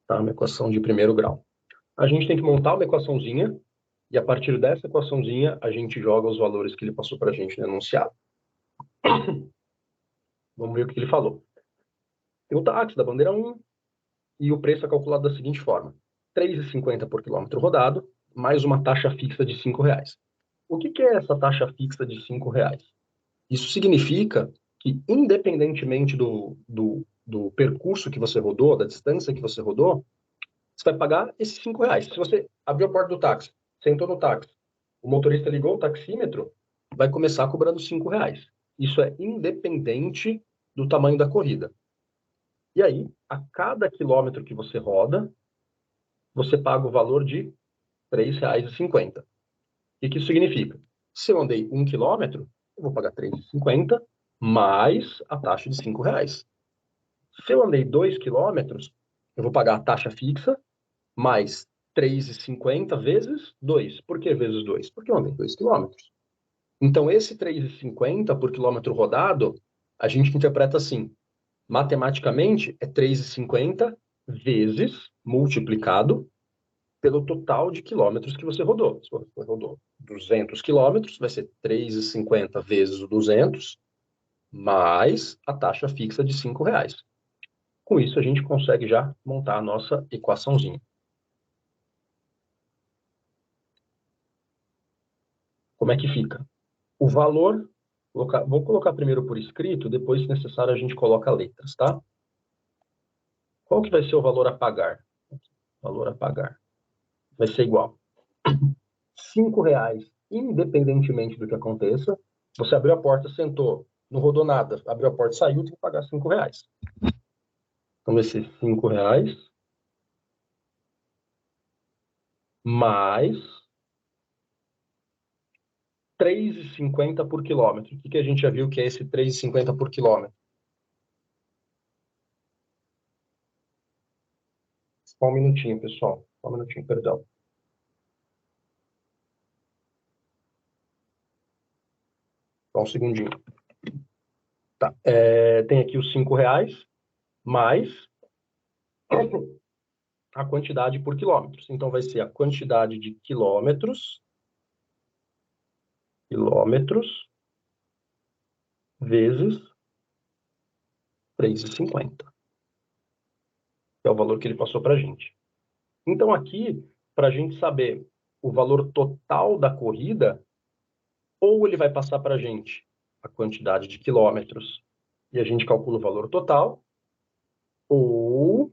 Tá? Uma equação de primeiro grau. A gente tem que montar uma equaçãozinha, e a partir dessa equaçãozinha, a gente joga os valores que ele passou para a gente no enunciado. Vamos ver o que ele falou. Tem o táxi da bandeira 1, e o preço é calculado da seguinte forma: R$ 3,50 por quilômetro rodado, mais uma taxa fixa de R$ 5,00. O que é essa taxa fixa de R$ 5,00? Isso significa que, independentemente do percurso que você rodou, da distância que você rodou, você vai pagar esses R$ 5,00. Se você abriu a porta do táxi, sentou no táxi, o motorista ligou o taxímetro, vai começar cobrando R$ 5,00. Isso é independente do tamanho da corrida. E aí, a cada quilômetro que você roda, você paga o valor de R$ 3,50. O que isso significa? Se eu andei 1 quilômetro, eu vou pagar R$ 3,50 mais a taxa de R$ 5,00. Se eu andei 2 quilômetros, eu vou pagar a taxa fixa mais R$ 3,50 vezes 2. Por que vezes 2? Porque eu andei 2 quilômetros. Então, esse R$ 3,50 por quilômetro rodado, a gente interpreta assim: matematicamente, é R$ 3,50 vezes multiplicado pelo total de quilômetros que você rodou. Se você rodou 200 quilômetros, vai ser 3,50 vezes o 200, mais a taxa fixa de R$ 5,00. Com isso, a gente consegue já montar a nossa equaçãozinha. Como é que fica? O valor, vou colocar primeiro por escrito, depois, se necessário, a gente coloca letras, tá? Qual que vai ser o valor a pagar? Valor a pagar vai ser igual R$ 5,00, independentemente do que aconteça, Você abriu a porta, sentou, não rodou nada, abriu a porta, saiu, tem que pagar R$5. Então vai ser R$5 mais R$3,50 por quilômetro. O que a gente já viu que é esse R$3,50 por quilômetro? Só um minutinho, pessoal. Só um minutinho, perdão. Só um segundinho. Tá. Tem aqui os R$5 mais a quantidade por quilômetros. Então, vai ser a quantidade de quilômetros vezes R$3,50. É o valor que ele passou para a gente. Então, aqui, para a gente saber o valor total da corrida, ou ele vai passar para a gente a quantidade de quilômetros e a gente calcula o valor total, ou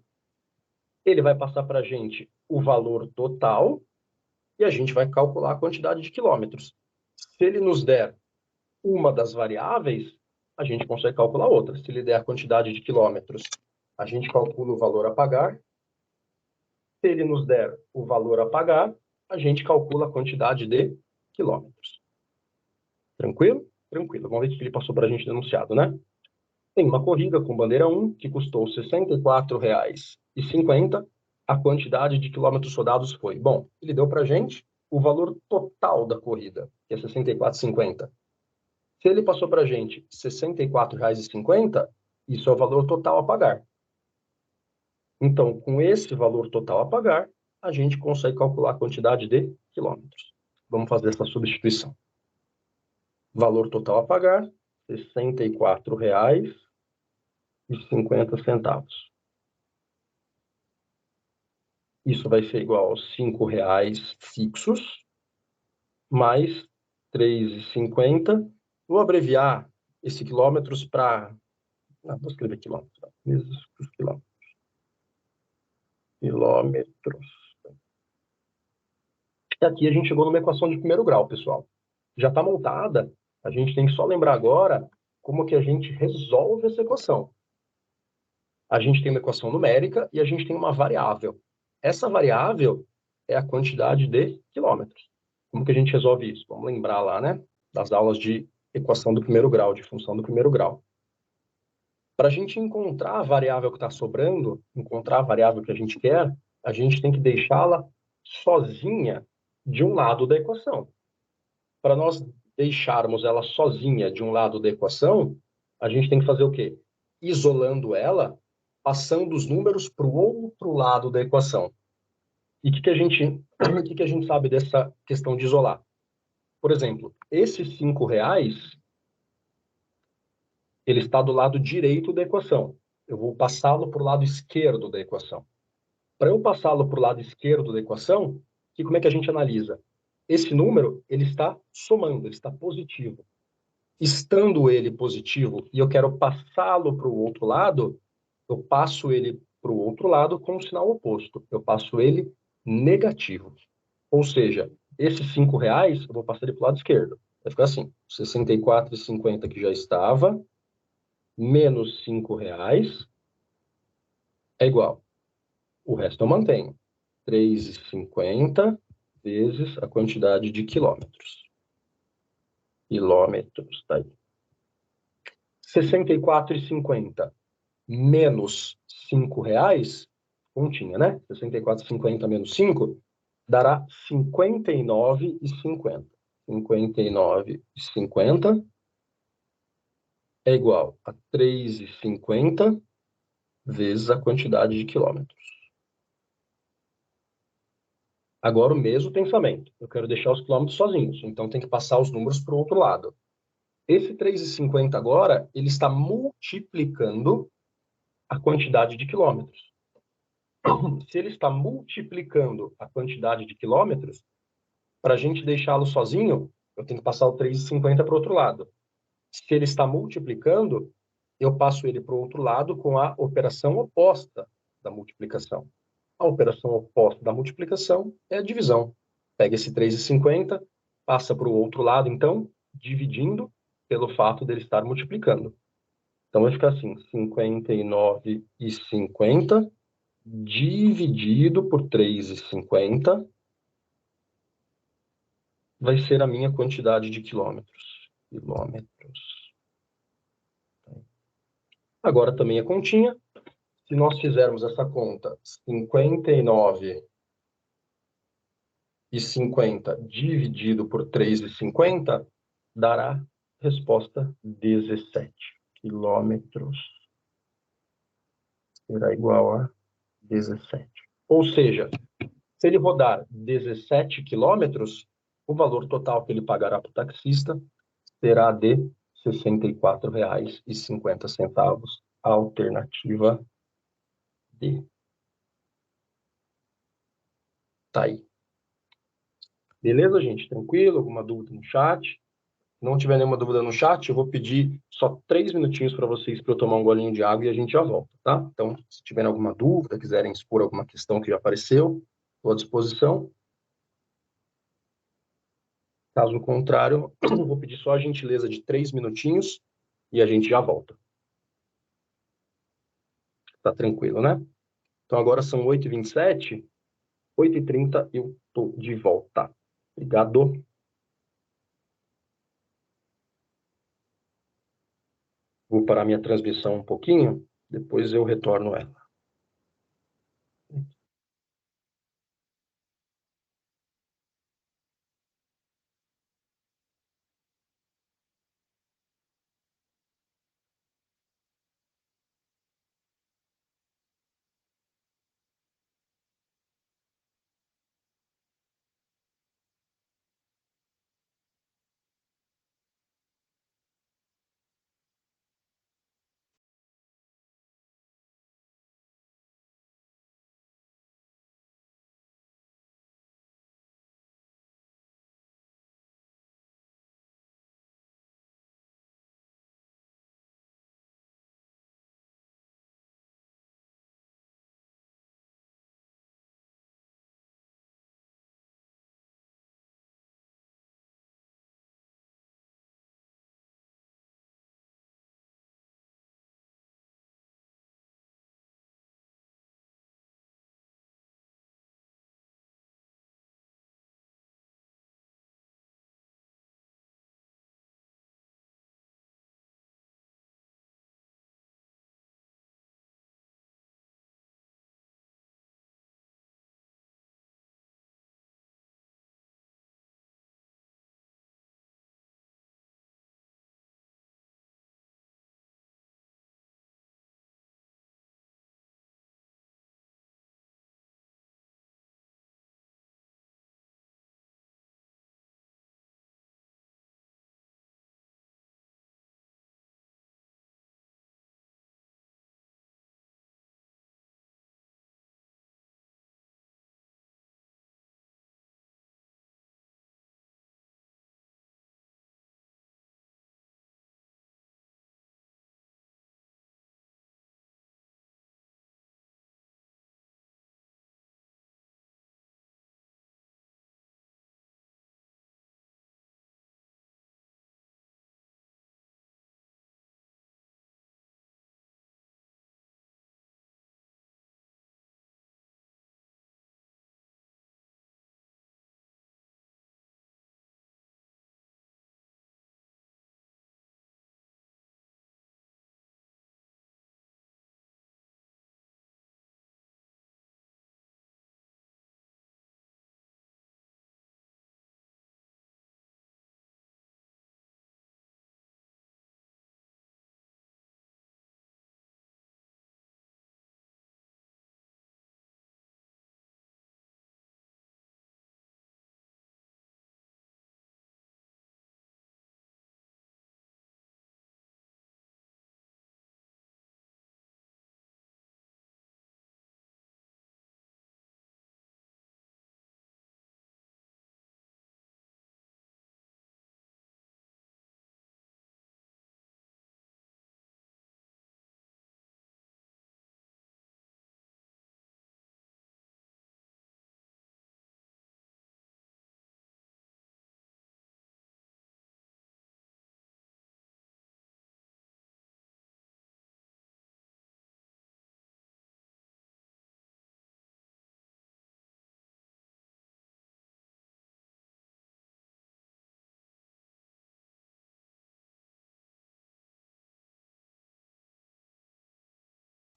ele vai passar para a gente o valor total e a gente vai calcular a quantidade de quilômetros. Se ele nos der uma das variáveis, a gente consegue calcular outra. Se ele der a quantidade de quilômetros, a gente calcula o valor a pagar. Se ele nos der o valor a pagar, a gente calcula a quantidade de quilômetros. Tranquilo? Tranquilo. Vamos ver o que ele passou para a gente denunciado, né? Tem uma corrida com bandeira 1 que custou R$ 64,50. A quantidade de quilômetros rodados foi... Bom, ele deu para a gente o valor total da corrida, que é R$ 64,50. Se ele passou para a gente R$ 64,50, isso é o valor total a pagar. Então, com esse valor total a pagar, a gente consegue calcular a quantidade de quilômetros. Vamos fazer essa substituição. Valor total a pagar, R$ 64,50. Isso vai ser igual aos R$5 fixos, mais R$3,50. Vou abreviar esse quilômetros para... vou escrever quilômetros. Quilômetros. E aqui a gente chegou numa equação de primeiro grau, pessoal. Já está montada, a gente tem que só lembrar agora como que a gente resolve essa equação. A gente tem uma equação numérica e a gente tem uma variável. Essa variável é a quantidade de quilômetros. Como que a gente resolve isso? Vamos lembrar lá, né? Das aulas de equação do primeiro grau, de função do primeiro grau. Para a gente encontrar a variável que está sobrando, encontrar a variável que a gente quer, a gente tem que deixá-la sozinha de um lado da equação. Para nós deixarmos ela sozinha de um lado da equação, a gente tem que fazer o quê? Isolando ela, passando os números para o outro lado da equação. E o que a gente sabe dessa questão de isolar? Por exemplo, esses R$5, ele está do lado direito da equação. Eu vou passá-lo para o lado esquerdo da equação. Para eu passá-lo para o lado esquerdo da equação, como é que a gente analisa? Esse número, ele está somando, ele está positivo. Estando ele positivo e eu quero passá-lo para o outro lado, eu passo ele para o outro lado com o sinal oposto. Eu passo ele negativo. Ou seja, esses R$5, eu vou passar ele para o lado esquerdo. Vai ficar assim, R$ 64,50 que já estava, menos R$5 é igual. O resto eu mantenho. R$3,50 vezes a quantidade de quilômetros. Quilômetros, tá aí. R$ 64,50 menos R$5, continha, né? 64,50 menos 5, dará R$ 59,50. 59,50 é igual a 3,50 vezes a quantidade de quilômetros. Agora o mesmo pensamento. Eu quero deixar os quilômetros sozinhos, então tem que passar os números para o outro lado. Esse 3,50 agora, ele está multiplicando a quantidade de quilômetros. Se ele está multiplicando a quantidade de quilômetros, para a gente deixá-lo sozinho, eu tenho que passar o 3,50 para o outro lado. Se ele está multiplicando, eu passo ele para o outro lado com a operação oposta da multiplicação. A operação oposta da multiplicação é a divisão. Pega esse 3,50, passa para o outro lado, então, dividindo, pelo fato dele estar multiplicando. Então, vai ficar assim, 59,50 dividido por 3,50 vai ser a minha quantidade de quilômetros. Agora também a continha. Se nós fizermos essa conta, 59,50 dividido por 3,50 dará resposta 17 quilômetros. Será igual a 17. Ou seja, se ele rodar 17 quilômetros, o valor total que ele pagará para o taxista será de R$ 64,50. Alternativa D. Tá aí. Beleza, gente? Tranquilo? Alguma dúvida no chat? Se não tiver nenhuma dúvida no chat, eu vou pedir só 3 minutinhos para vocês para eu tomar um golinho de água e a gente já volta, tá? Então, se tiverem alguma dúvida, quiserem expor alguma questão que já apareceu, estou à disposição. Caso contrário, eu vou pedir só a gentileza de 3 minutinhos e a gente já volta. Tá tranquilo, né? Então, agora são 8h27, 8h30 eu tô de volta. Obrigado. Vou parar minha transmissão um pouquinho, depois eu retorno ela.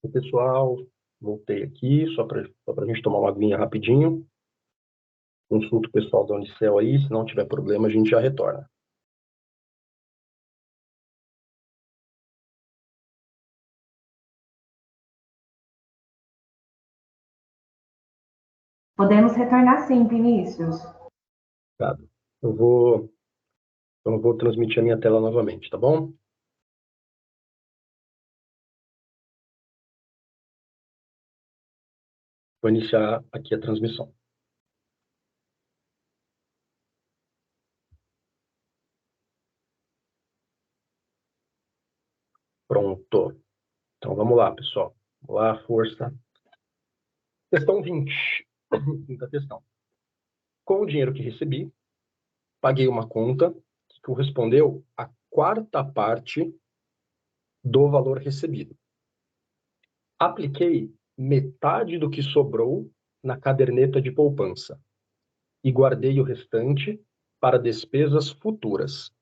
E, pessoal, voltei aqui, só para a gente tomar uma aguinha rapidinho. Consulta o pessoal da Unicel aí, se não tiver problema, a gente já retorna. Podemos retornar sim, Vinícius. Obrigado. Eu vou transmitir a minha tela novamente, tá bom? Vou iniciar aqui a transmissão. Pronto. Então, vamos lá, pessoal. Vamos lá, força. Questão 20. Quinta questão. Com o dinheiro que recebi, paguei uma conta que correspondeu à quarta parte do valor recebido. Apliquei metade do que sobrou na caderneta de poupança e guardei o restante para despesas futuras.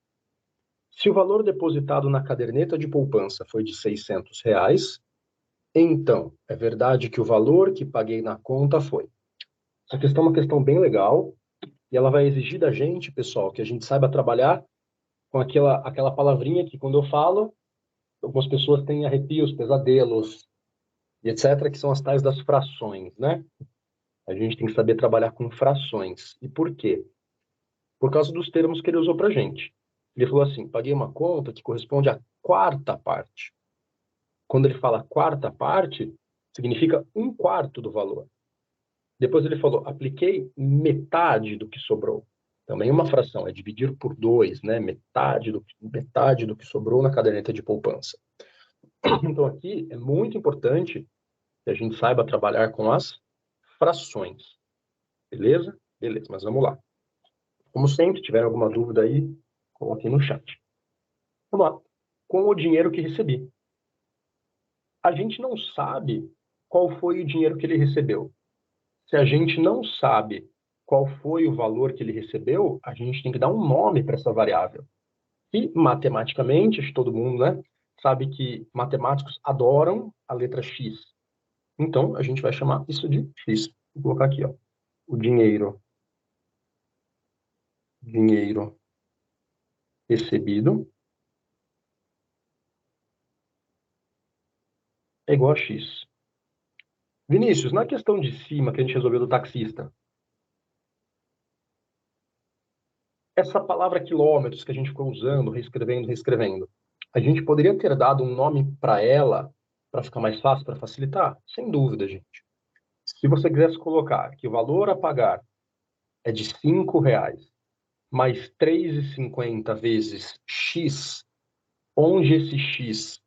Se o valor depositado na caderneta de poupança foi de R$ 600, então é verdade que o valor que paguei na conta foi. Essa questão é uma questão bem legal e ela vai exigir da gente, pessoal, que a gente saiba trabalhar com aquela palavrinha que, quando eu falo, algumas pessoas têm arrepios, pesadelos, e etc., que são as tais das frações, né? A gente tem que saber trabalhar com frações. E por quê? Por causa dos termos que ele usou para a gente. Ele falou assim, paguei uma conta que corresponde à quarta parte. Quando ele fala quarta parte, significa um quarto do valor. Depois ele falou, apliquei metade do que sobrou. Também uma fração, é dividir por 2, né? Metade do que sobrou na caderneta de poupança. Então aqui é muito importante que a gente saiba trabalhar com as frações. Beleza? Beleza, mas vamos lá. Como sempre, se tiver alguma dúvida aí, coloquem no chat. Vamos lá. Com o dinheiro que recebi. A gente não sabe qual foi o dinheiro que ele recebeu. Se a gente não sabe qual foi o valor que ele recebeu, a gente tem que dar um nome para essa variável. E, matematicamente, acho que todo mundo, né, sabe que matemáticos adoram a letra X. Então, a gente vai chamar isso de X. Vou colocar aqui, ó, o dinheiro recebido é igual a X. Vinícius, na questão de cima que a gente resolveu do taxista, essa palavra quilômetros que a gente ficou usando, reescrevendo, a gente poderia ter dado um nome para ela para ficar mais fácil, para facilitar? Sem dúvida, gente. Se você quisesse colocar que o valor a pagar é de R$ 5, mais 3,50 vezes X, onde esse X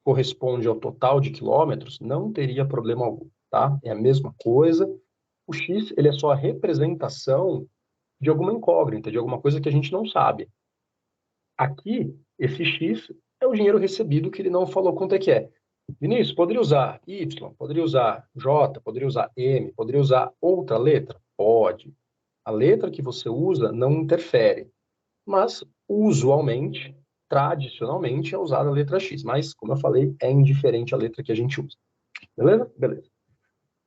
corresponde ao total de quilômetros, não teria problema algum, tá? É a mesma coisa. O X, ele é só a representação de alguma incógnita, de alguma coisa que a gente não sabe. Aqui, esse X é o dinheiro recebido que ele não falou quanto é que é. Vinícius, poderia usar Y, poderia usar J, poderia usar M, poderia usar outra letra? Pode. A letra que você usa não interfere, mas usualmente, tradicionalmente, é usada a letra X, mas, como eu falei, é indiferente a letra que a gente usa. Beleza? Beleza.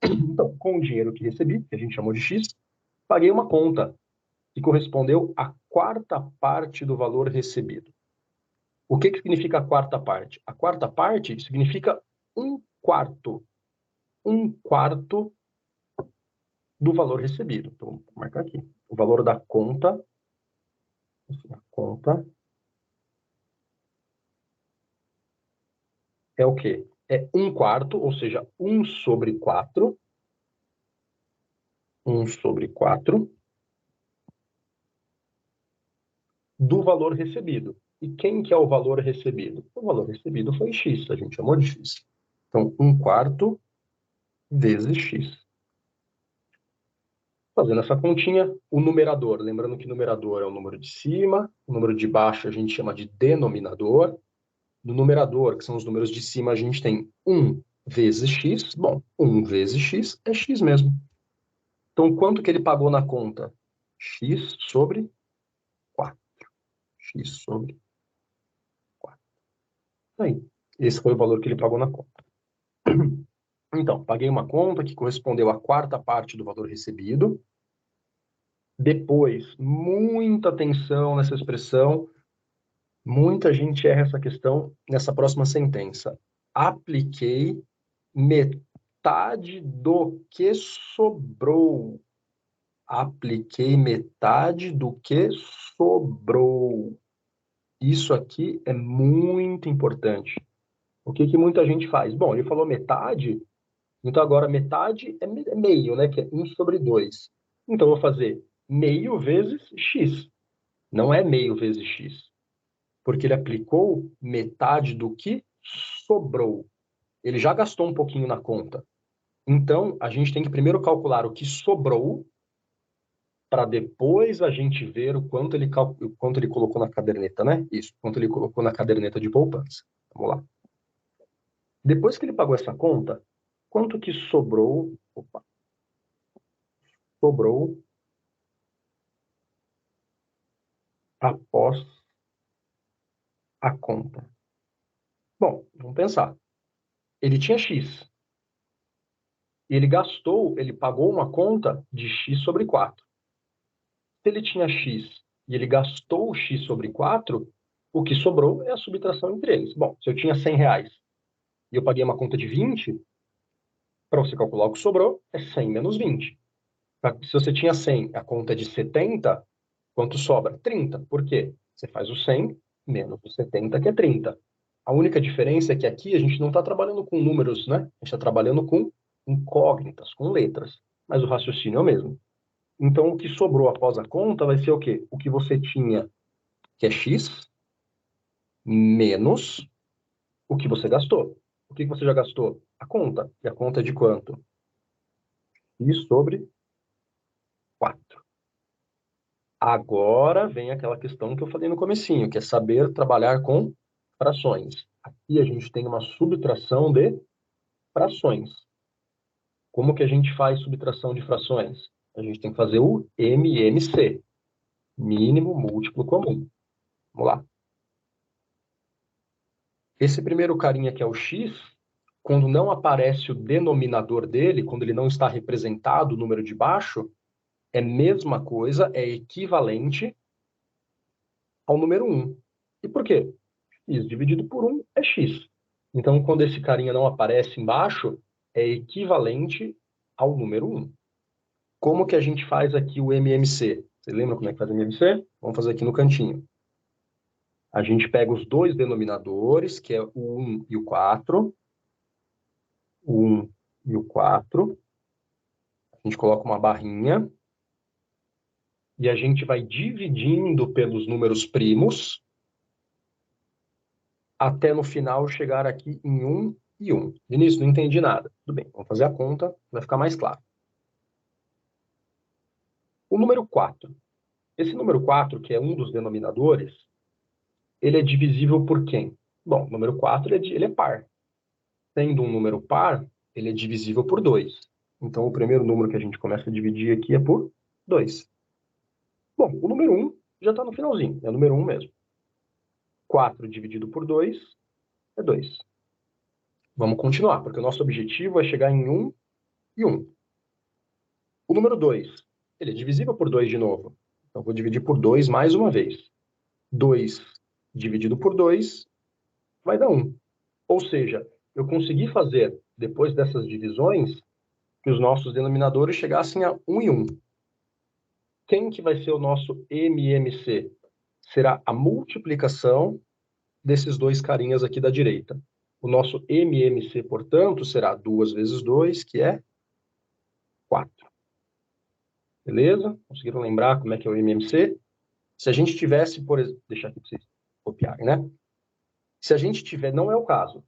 Então, com o dinheiro que recebi, que a gente chamou de X, paguei uma conta que correspondeu à quarta parte do valor recebido. O que significa a quarta parte? A quarta parte significa um quarto. Um quarto do valor recebido. Então, vou marcar aqui. O valor da conta. A conta é o quê? É um quarto, ou seja, 1 sobre 4. 1 sobre 4 do valor recebido. E quem que é o valor recebido? O valor recebido foi X, a gente chamou de X. Então, 1 quarto vezes X. Fazendo essa continha, o numerador, lembrando que numerador é o número de cima, o número de baixo a gente chama de denominador. No numerador, que são os números de cima, a gente tem 1 vezes x. Bom, 1 vezes x é x mesmo. Então, quanto que ele pagou na conta? X sobre 4. X sobre 4. Aí, esse foi o valor que ele pagou na conta. Então, paguei uma conta que correspondeu à quarta parte do valor recebido. Depois, muita atenção nessa expressão, muita gente erra essa questão nessa próxima sentença. Apliquei metade do que sobrou. Apliquei metade do que sobrou. Isso aqui é muito importante. O que muita gente faz? Bom, ele falou metade, então agora metade é meio, né? Que é 1 sobre 2. Então eu vou fazer meio vezes x. Não é meio vezes x. Porque ele aplicou metade do que sobrou. Ele já gastou um pouquinho na conta. Então, a gente tem que primeiro calcular o que sobrou, para depois a gente ver o quanto ele colocou na caderneta, né? Isso, quanto ele colocou na caderneta de poupança. Vamos lá. Depois que ele pagou essa conta, quanto que sobrou? Sobrou após a conta. Bom, vamos pensar. Ele tinha X. E ele pagou uma conta de X sobre 4. Se ele tinha X e ele gastou X sobre 4, o que sobrou é a subtração entre eles. Bom, se eu tinha 100 reais e eu paguei uma conta de 20, para você calcular o que sobrou, é 100 menos 20. Se você tinha 100, a conta é de 70, quanto sobra? 30. Por quê? Você faz o 100 menos o 70, que é 30. A única diferença é que aqui a gente não está trabalhando com números, né? A gente está trabalhando com incógnitas, com letras. Mas o raciocínio é o mesmo. Então, o que sobrou após a conta vai ser o quê? O que você tinha, que é x, menos o que você gastou. O que você já gastou? A conta. E a conta é de quanto? X sobre 4. Agora vem aquela questão que eu falei no comecinho, que é saber trabalhar com frações. Aqui a gente tem uma subtração de frações. Como que a gente faz subtração de frações? A gente tem que fazer o MMC, mínimo múltiplo comum. Vamos lá. Esse primeiro carinha que é o x, quando não aparece o denominador dele, quando ele não está representado o número de baixo, é a mesma coisa, é equivalente ao número 1. E por quê? X dividido por 1 é x. Então, quando esse carinha não aparece embaixo, é equivalente ao número 1. Como que a gente faz aqui o MMC? Você lembra como é que faz o MMC? Vamos fazer aqui no cantinho. A gente pega os dois denominadores, que é o 1 e o 4. O 1 e o 4. A gente coloca uma barrinha. E a gente vai dividindo pelos números primos, até no final chegar aqui em 1 e 1. Vinícius, não entendi nada. Tudo bem, vamos fazer a conta, vai ficar mais claro. O número 4. Esse número 4, que é um dos denominadores, ele é divisível por quem? Bom, o número 4 ele é par. Sendo um número par, ele é divisível por 2. Então, o primeiro número que a gente começa a dividir aqui é por 2. Bom, o número 1 já está no finalzinho, é o número 1 mesmo. 4 dividido por 2 é 2. Vamos continuar, porque o nosso objetivo é chegar em 1 e 1. O número 2, ele é divisível por 2 de novo. Então, vou dividir por 2 mais uma vez. 2 dividido por 2 vai dar 1. Ou seja, eu consegui fazer, depois dessas divisões, que os nossos denominadores chegassem a 1 e 1. Quem que vai ser o nosso MMC? Será a multiplicação desses dois carinhas aqui da direita. O nosso MMC, portanto, será 2 vezes 2, que é 4. Beleza? Conseguiram lembrar como é que é o MMC? Se a gente tivesse, por exemplo, deixar aqui para vocês copiarem, né? Se a gente tiver, não é o caso,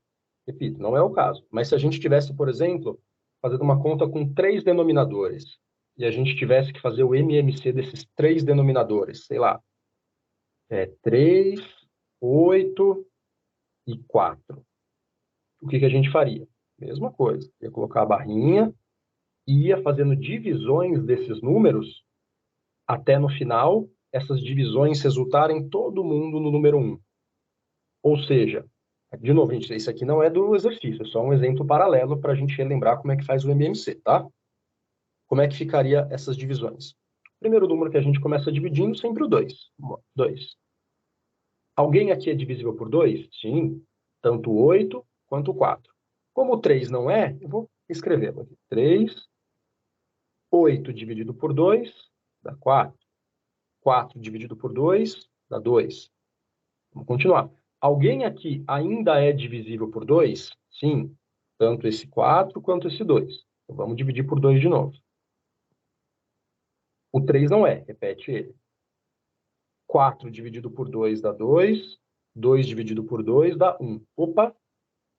repito, não é o caso, mas se a gente tivesse, por exemplo, fazendo uma conta com 3 denominadores, e a gente tivesse que fazer o MMC desses 3 denominadores, sei lá, 3, 8 e 4. O que a gente faria? Mesma coisa, ia colocar a barrinha, ia fazendo divisões desses números, até no final, essas divisões resultarem todo mundo no número 1. Ou seja, De novo, gente, isso aqui não é do exercício, é só um exemplo paralelo para a gente relembrar como é que faz o MMC, tá? Como é que ficaria essas divisões? Primeiro número que a gente começa dividindo, sempre o 2. 2. Alguém aqui é divisível por 2? Sim. Tanto o 8 quanto o 4. Como o 3 não é, eu vou escrevê-lo aqui. 3, 8 dividido por 2, dá 4. 4 dividido por 2, dá 2. Vamos continuar. Alguém aqui ainda é divisível por 2? Sim. Tanto esse 4 quanto esse 2. Então, vamos dividir por 2 de novo. O 3 não é, repete ele. 4 dividido por 2 dá 2. 2 dividido por 2 dá 1. Opa,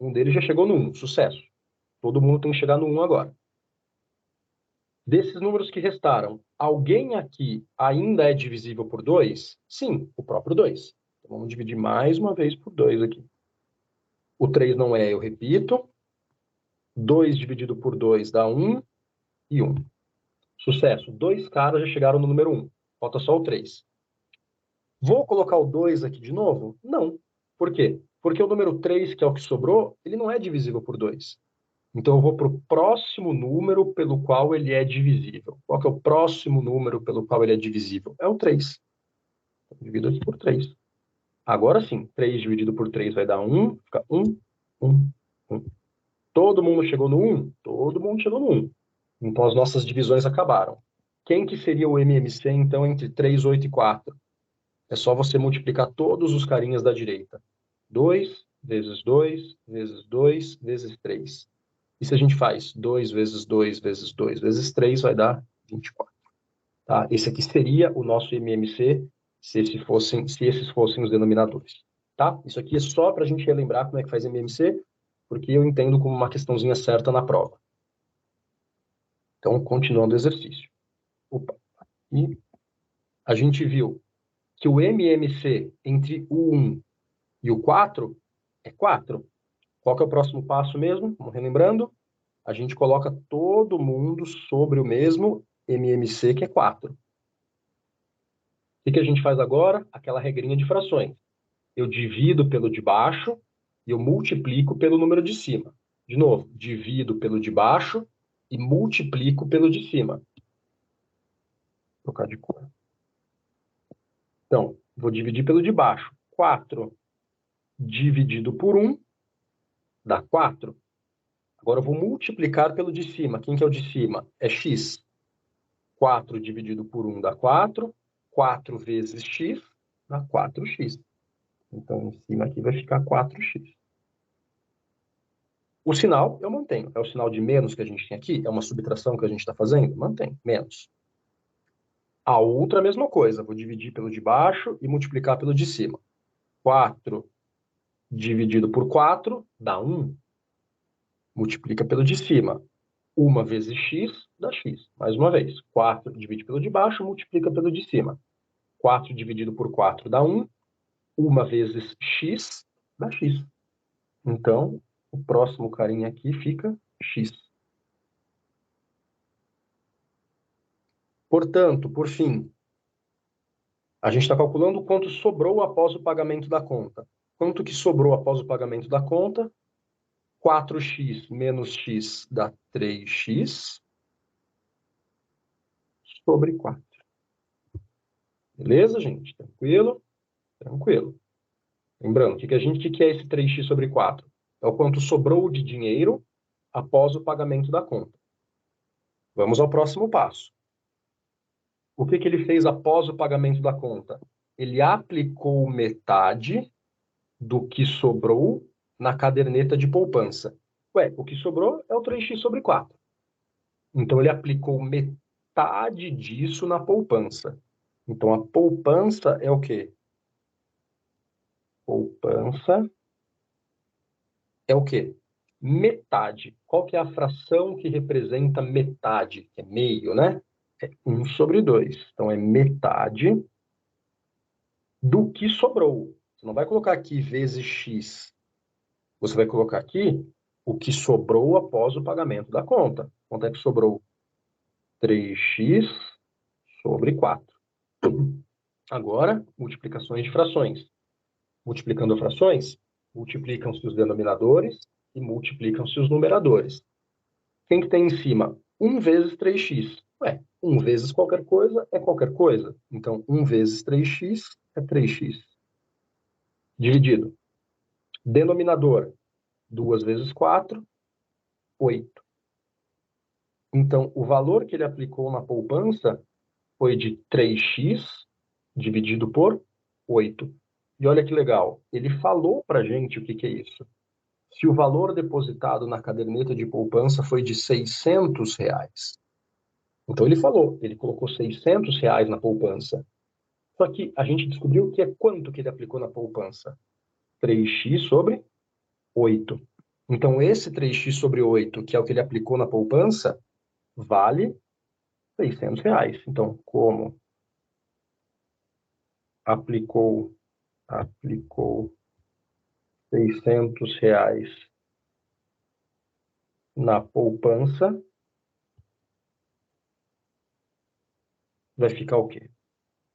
um deles já chegou no 1. Sucesso. Todo mundo tem que chegar no 1 agora. Desses números que restaram, alguém aqui ainda é divisível por 2? Sim, o próprio 2. Então, vamos dividir mais uma vez por 2 aqui. O 3 não é, eu repito. 2 dividido por 2 dá 1 e 1. Sucesso. 2 caras já chegaram no número 1. Falta só o 3. Vou colocar o 2 aqui de novo? Não. Por quê? Porque o número 3, que é o que sobrou, ele não é divisível por 2. Então, eu vou para o próximo número pelo qual ele é divisível. Qual que é o próximo número pelo qual ele é divisível? É o 3. Então, divido aqui por 3. Agora sim, 3 dividido por 3 vai dar 1. Fica 1, 1, 1. Todo mundo chegou no 1? Todo mundo chegou no 1. Então, as nossas divisões acabaram. Quem que seria o MMC, então, entre 3, 8 e 4? É só você multiplicar todos os carinhas da direita. 2 vezes 2 vezes 2 vezes 3. E se a gente faz 2 vezes 2 vezes 2 vezes 3, vai dar 24. Tá? Esse aqui seria o nosso MMC, se esses fossem os denominadores. Tá? Isso aqui é só para a gente relembrar como é que faz MMC, porque eu entendo como uma questãozinha certa na prova. Então, continuando o exercício. Opa. E a gente viu que o MMC entre o 1 e o 4 é 4. Qual que é o próximo passo mesmo? Vamos relembrando. A gente coloca todo mundo sobre o mesmo MMC, que é 4. O que a gente faz agora? Aquela regrinha de frações. Eu divido pelo de baixo e eu multiplico pelo número de cima. De novo, divido pelo de baixo e multiplico pelo de cima. Vou trocar de cor. Então, vou dividir pelo de baixo. 4 dividido por 1 dá 4. Agora eu vou multiplicar pelo de cima. Quem que é o de cima? É x. 4 dividido por 1 dá 4. 4 vezes x dá 4x. Então, em cima aqui vai ficar 4x. O sinal eu mantenho. É o sinal de menos que a gente tem aqui? É uma subtração que a gente está fazendo? Mantém. Menos. A outra, a mesma coisa. Vou dividir pelo de baixo e multiplicar pelo de cima. 4 dividido por 4 dá 1. Multiplica pelo de cima. 1 vezes x dá x. Mais uma vez. 4 divide pelo de baixo, multiplica pelo de cima. 4 dividido por 4 dá 1. 1 vezes x dá x. Então, o próximo carinha aqui fica x. Portanto, por fim, a gente está calculando quanto sobrou após o pagamento da conta. Quanto que sobrou após o pagamento da conta? 4x menos x dá 3x sobre 4. Beleza, gente? Tranquilo? Tranquilo. Lembrando, o que é esse 3x sobre 4? É o quanto sobrou de dinheiro após o pagamento da conta. Vamos ao próximo passo. O que ele fez após o pagamento da conta? Ele aplicou metade do que sobrou na caderneta de poupança. Ué, o que sobrou é o 3x sobre 4. Então, ele aplicou metade disso na poupança. Então, a poupança é o quê? Poupança é o quê? Metade. Qual que é a fração que representa metade? É meio, né? É 1 sobre 2. Então, é metade do que sobrou. Você não vai colocar aqui vezes x. Você vai colocar aqui o que sobrou após o pagamento da conta. Quanto é que sobrou? 3x sobre 4. Agora, multiplicações de frações. Multiplicando frações, multiplicam-se os denominadores e multiplicam-se os numeradores. Quem que tem em cima? 1 vezes 3x. Ué, 1 vezes qualquer coisa é qualquer coisa. Então, 1 vezes 3x é 3x. Dividido. Denominador, 2 vezes 4, 8. Então, o valor que ele aplicou na poupança foi de 3x dividido por 8. E olha que legal, ele falou para a gente o que é isso. Se o valor depositado na caderneta de poupança foi de R$ 600, então ele falou, ele colocou R$ 600 na poupança. Só que a gente descobriu que é quanto que ele aplicou na poupança? 3x sobre 8. Então, esse 3x sobre 8, que é o que ele aplicou na poupança, vale R$ 600. Então, como aplicou R$ 600 na poupança, vai ficar o quê?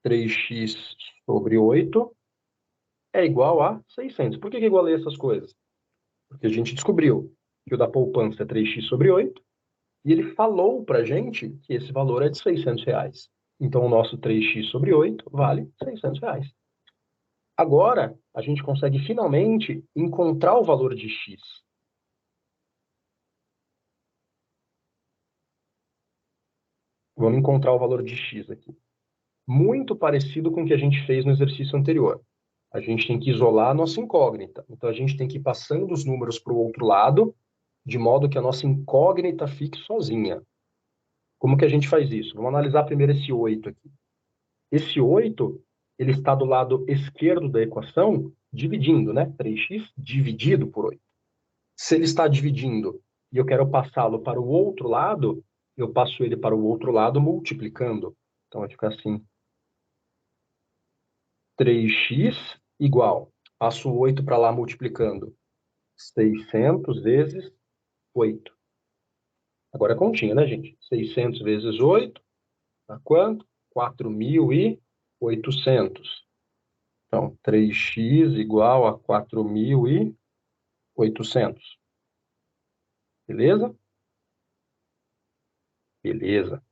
3x sobre 8 é igual a 600. Por que eu igualei essas coisas? Porque a gente descobriu que o da poupança é 3x sobre 8 e ele falou para a gente que esse valor é de R$ 600. Então, o nosso 3x sobre 8 vale R$ 600. Agora, a gente consegue finalmente encontrar o valor de x. Vamos encontrar o valor de x aqui. Muito parecido com o que a gente fez no exercício anterior. A gente tem que isolar a nossa incógnita. Então, a gente tem que ir passando os números para o outro lado, de modo que a nossa incógnita fique sozinha. Como que a gente faz isso? Vamos analisar primeiro esse 8 aqui. Esse 8, ele está do lado esquerdo da equação, dividindo, né? 3x dividido por 8. Se ele está dividindo e eu quero passá-lo para o outro lado, eu passo ele para o outro lado multiplicando. Então, vai ficar assim. 3x igual, passo o 8 para lá multiplicando, 600 vezes 8. Agora é continha, né, gente? 600 vezes 8, dá quanto? 4.800. Então, 3x igual a 4.800. Beleza? Beleza.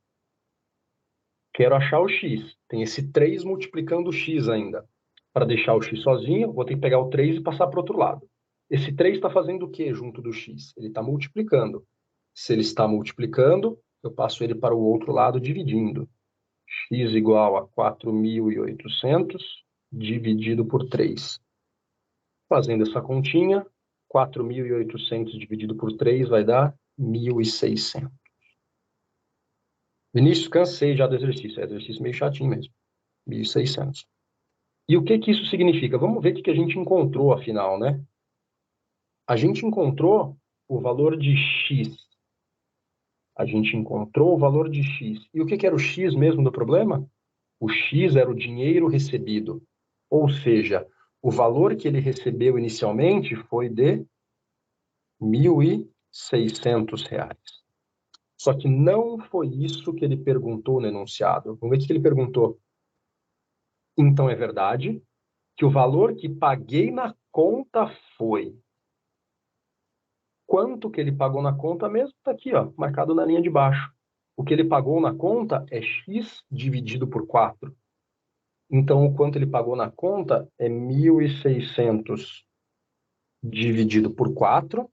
Quero achar o x. Tem esse 3 multiplicando o x ainda. Para deixar o x sozinho, vou ter que pegar o 3 e passar para o outro lado. Esse 3 está fazendo o quê junto do x? Ele está multiplicando. Se ele está multiplicando, eu passo ele para o outro lado dividindo. X igual a 4.800 dividido por 3. Fazendo essa continha, 4.800 dividido por 3 vai dar 1.600. Vinícius, cansei já do exercício. É exercício meio chatinho mesmo. 1.600. E o que que isso significa? Vamos ver o que a gente encontrou, afinal, né? A gente encontrou o valor de x. A gente encontrou o valor de x. E o que que era o x mesmo do problema? O x era o dinheiro recebido. Ou seja, o valor que ele recebeu inicialmente foi de R$ 1.600. Só que não foi isso que ele perguntou no enunciado. Vamos ver o que ele perguntou. Então, é verdade que o valor que paguei na conta foi... Quanto que ele pagou na conta mesmo? Está aqui, ó, marcado na linha de baixo. O que ele pagou na conta é x dividido por 4. Então, o quanto ele pagou na conta é 1.600 dividido por 4,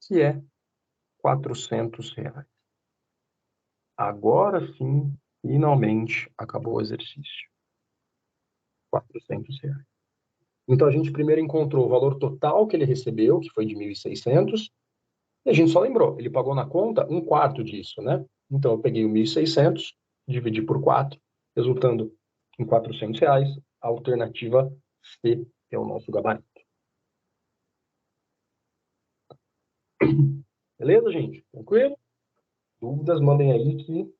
que é R$ 400. Agora sim, finalmente, acabou o exercício. R$ 400. Então, a gente primeiro encontrou o valor total que ele recebeu, que foi de 1.600, e a gente só lembrou, ele pagou na conta um quarto disso, né? Então, eu peguei o 1.600, dividi por 4, resultando em R$ 400. A alternativa C é o nosso gabarito. Beleza, gente? Tranquilo? Dúvidas, mandem aí que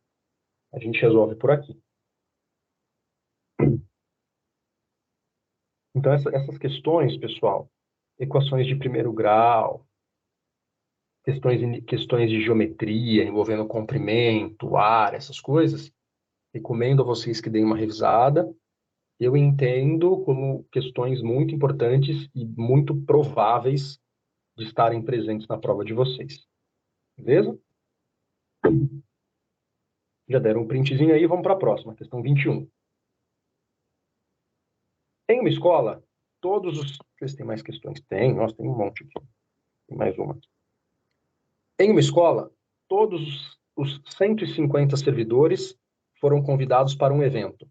a gente resolve por aqui. Então, essas questões, pessoal, equações de primeiro grau, questões de geometria envolvendo comprimento, ar, essas coisas, recomendo a vocês que deem uma revisada eu entendo como questões muito importantes e muito prováveis de estarem presentes na prova de vocês. Beleza? Já deram um printzinho aí, vamos para a próxima, questão 21. Em uma escola, todos os... Deixa eu ver se tem mais questões. Tem, nossa, tem um monte aqui. Tem mais uma. Em uma escola, todos os 150 servidores foram convidados para um evento,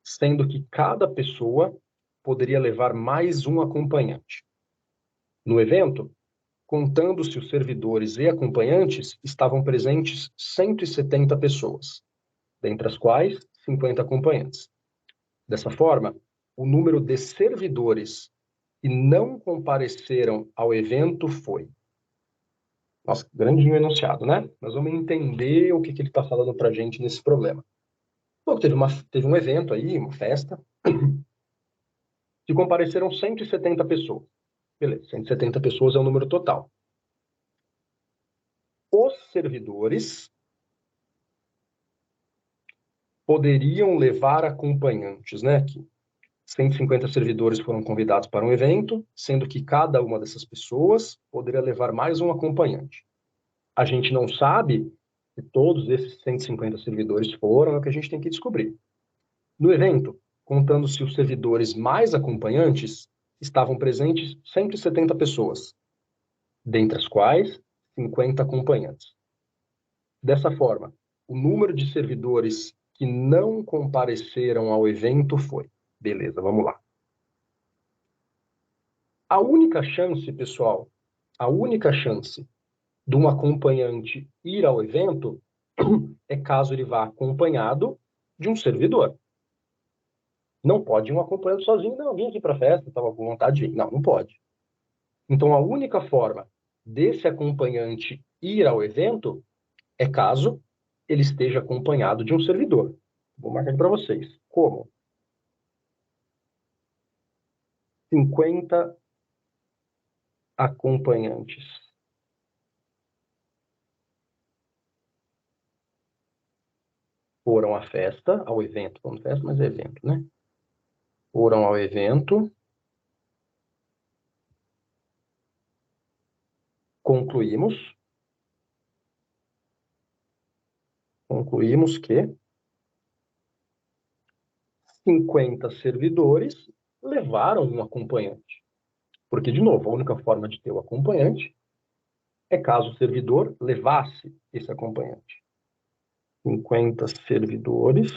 sendo que cada pessoa poderia levar mais um acompanhante. No evento, contando-se os servidores e acompanhantes, estavam presentes 170 pessoas, dentre as quais 50 acompanhantes. Dessa forma, o número de servidores que não compareceram ao evento foi... Nossa, grandinho enunciado, né? Nós vamos entender o que ele está falando para a gente nesse problema. Bom, teve um evento aí, uma festa, que compareceram 170 pessoas. Beleza, 170 pessoas é o número total. Os servidores poderiam levar acompanhantes, né? Que 150 servidores foram convidados para um evento, sendo que cada uma dessas pessoas poderia levar mais um acompanhante. A gente não sabe se todos esses 150 servidores foram, é o que a gente tem que descobrir. No evento, contando-se os servidores mais acompanhantes, estavam presentes 170 pessoas, dentre as quais 50 acompanhantes. Dessa forma, o número de servidores que não compareceram ao evento foi... Beleza, vamos lá. A única chance, pessoal, a única chance de um acompanhante ir ao evento é caso ele vá acompanhado de um servidor. Não pode ir um acompanhante sozinho, não, vim aqui para a festa, estava com vontade de ir. Não, não pode. Então, a única forma desse acompanhante ir ao evento é caso ele esteja acompanhado de um servidor. Vou marcar aqui para vocês. Como? 50 acompanhantes foram à festa, ao evento, vamos festa, mas é evento, né? Foram ao evento, concluímos que 50 servidores levaram um acompanhante. Porque, de novo, a única forma de ter o acompanhante é caso o servidor levasse esse acompanhante. 50 servidores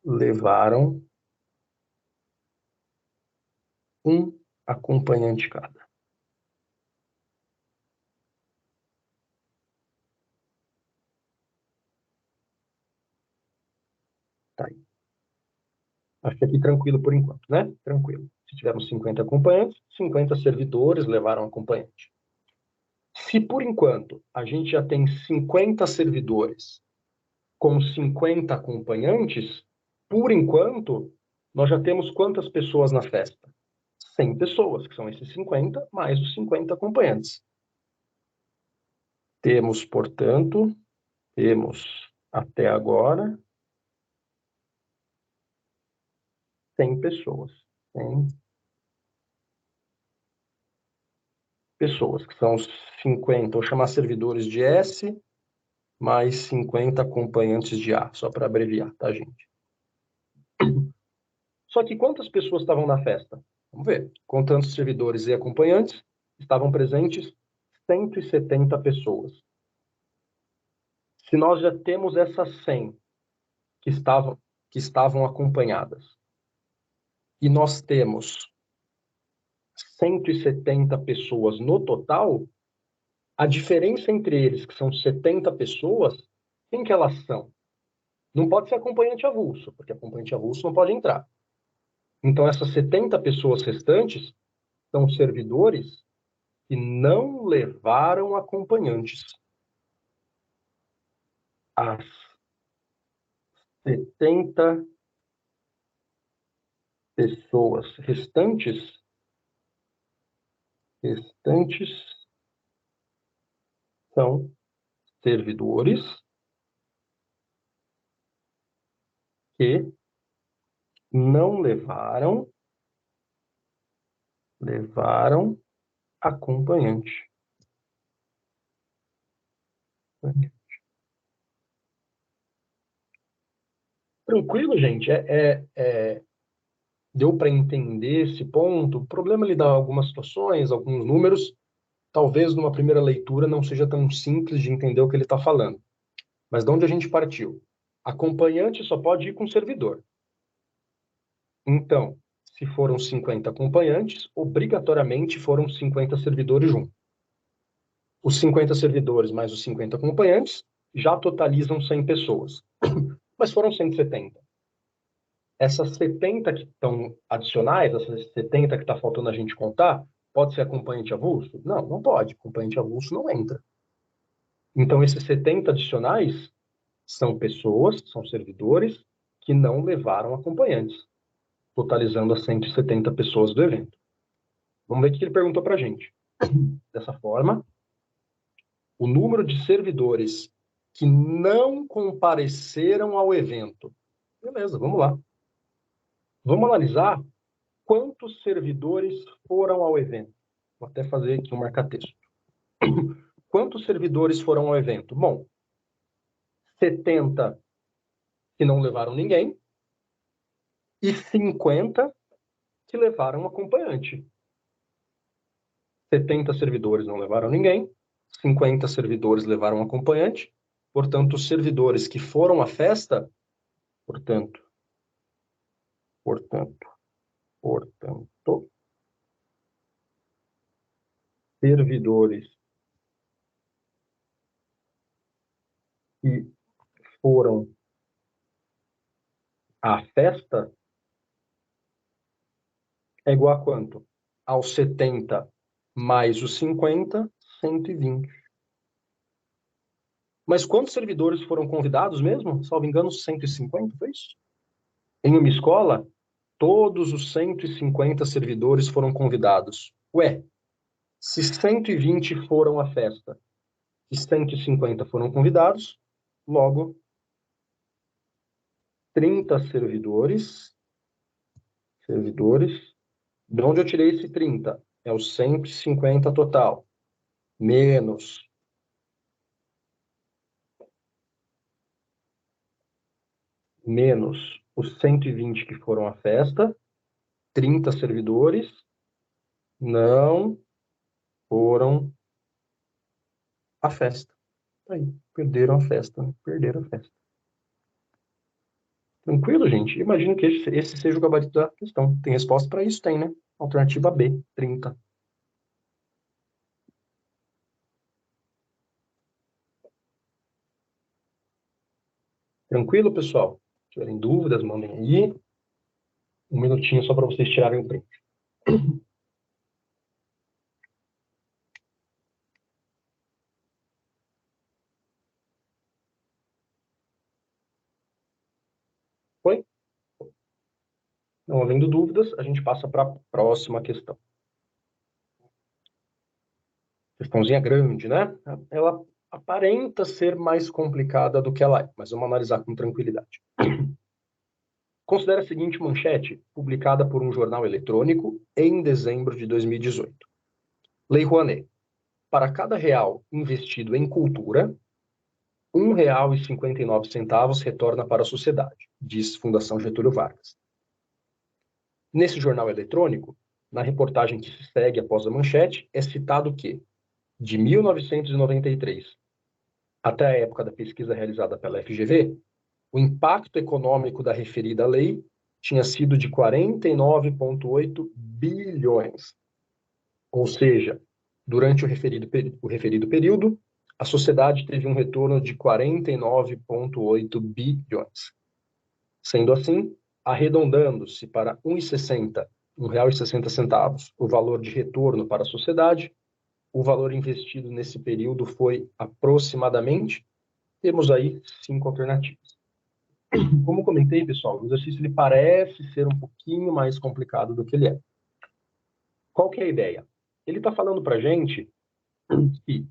levaram um acompanhante cada. Tá aí. Acho que aqui tranquilo por enquanto, né? Tranquilo. Se tivermos 50 acompanhantes, 50 servidores levaram acompanhante. Se por enquanto a gente já tem 50 servidores com 50 acompanhantes, por enquanto, nós já temos quantas pessoas na festa? 100 pessoas, que são esses 50, mais os 50 acompanhantes. Portanto, temos até agora 100 pessoas. 100 pessoas, que são os 50, vou chamar servidores de S, mais 50 acompanhantes de A, só para abreviar, tá, gente? Só que quantas pessoas estavam na festa? Vamos ver. Contando os servidores e acompanhantes, estavam presentes 170 pessoas. Se nós já temos essas 100 que estavam acompanhadas, e nós temos 170 pessoas no total, a diferença entre eles, que são 70 pessoas, quem que elas são? Não pode ser acompanhante avulso, porque acompanhante avulso não pode entrar. Então, essas 70 pessoas restantes são servidores que não levaram acompanhantes. As 70 pessoas restantes são servidores que não levaram acompanhante. Tranquilo, gente? Deu para entender esse ponto? O problema é lidar algumas situações, alguns números, talvez numa primeira leitura não seja tão simples de entender o que ele está falando. Mas de onde a gente partiu? Acompanhante só pode ir com servidor. Então, se foram 50 acompanhantes, obrigatoriamente foram 50 servidores juntos. Os 50 servidores mais os 50 acompanhantes já totalizam 100 pessoas. Mas foram 170. Essas 70 que estão adicionais, essas 70 que está faltando a gente contar, pode ser acompanhante avulso? Não, não pode. Acompanhante avulso não entra. Então, esses 70 adicionais são pessoas, são servidores que não levaram acompanhantes, totalizando as 170 pessoas do evento. Vamos ver o que ele perguntou para a gente. Dessa forma, o número de servidores que não compareceram ao evento. Beleza, vamos lá. Vamos analisar quantos servidores foram ao evento. Vou até fazer aqui um marca-texto. Quantos servidores foram ao evento? Bom, 70 que não levaram ninguém e 50 que levaram acompanhante. 70 servidores não levaram ninguém, 50 servidores levaram acompanhante, portanto, os servidores que foram à festa, portanto, servidores que foram à festa é igual a quanto? Aos 70 mais os 50, 120. Mas quantos servidores foram convidados mesmo? Salvo engano, 150, foi isso? Em uma escola, todos os 150 servidores foram convidados. Ué, se 120 foram à festa e 150 foram convidados, logo 30 servidores. De onde eu tirei esse 30? É os 150 total. Menos os 120 que foram à festa, 30 servidores não foram à festa. Aí, perderam a festa, né? Perderam a festa. Tranquilo, gente? Imagino que esse seja o gabarito da questão. Tem resposta para isso? Tem, né? Alternativa B, 30. Tranquilo, pessoal? Se tiverem dúvidas, mandem aí. Um minutinho só para vocês tirarem o print. Foi? Não havendo dúvidas, a gente passa para a próxima questão. Questãozinha grande, né? Ela aparenta ser mais complicada do que ela é, mas vamos analisar com tranquilidade. Considere a seguinte manchete, publicada por um jornal eletrônico em dezembro de 2018. Lei Rouanet. Para cada real investido em cultura, R$ 1,59 retorna para a sociedade, diz Fundação Getúlio Vargas. Nesse jornal eletrônico, na reportagem que se segue após a manchete, é citado que, de 1993 até a época da pesquisa realizada pela FGV, o impacto econômico da referida lei tinha sido de 49,8 bilhões. Ou seja, durante o referido período, a sociedade teve um retorno de 49,8 bilhões. Sendo assim, arredondando-se para R$ 1,60 o valor de retorno para a sociedade, o valor investido nesse período foi aproximadamente, temos aí 5 alternativas. Como comentei, pessoal, o exercício ele parece ser um pouquinho mais complicado do que ele é. Qual que é a ideia? Ele está falando para a gente que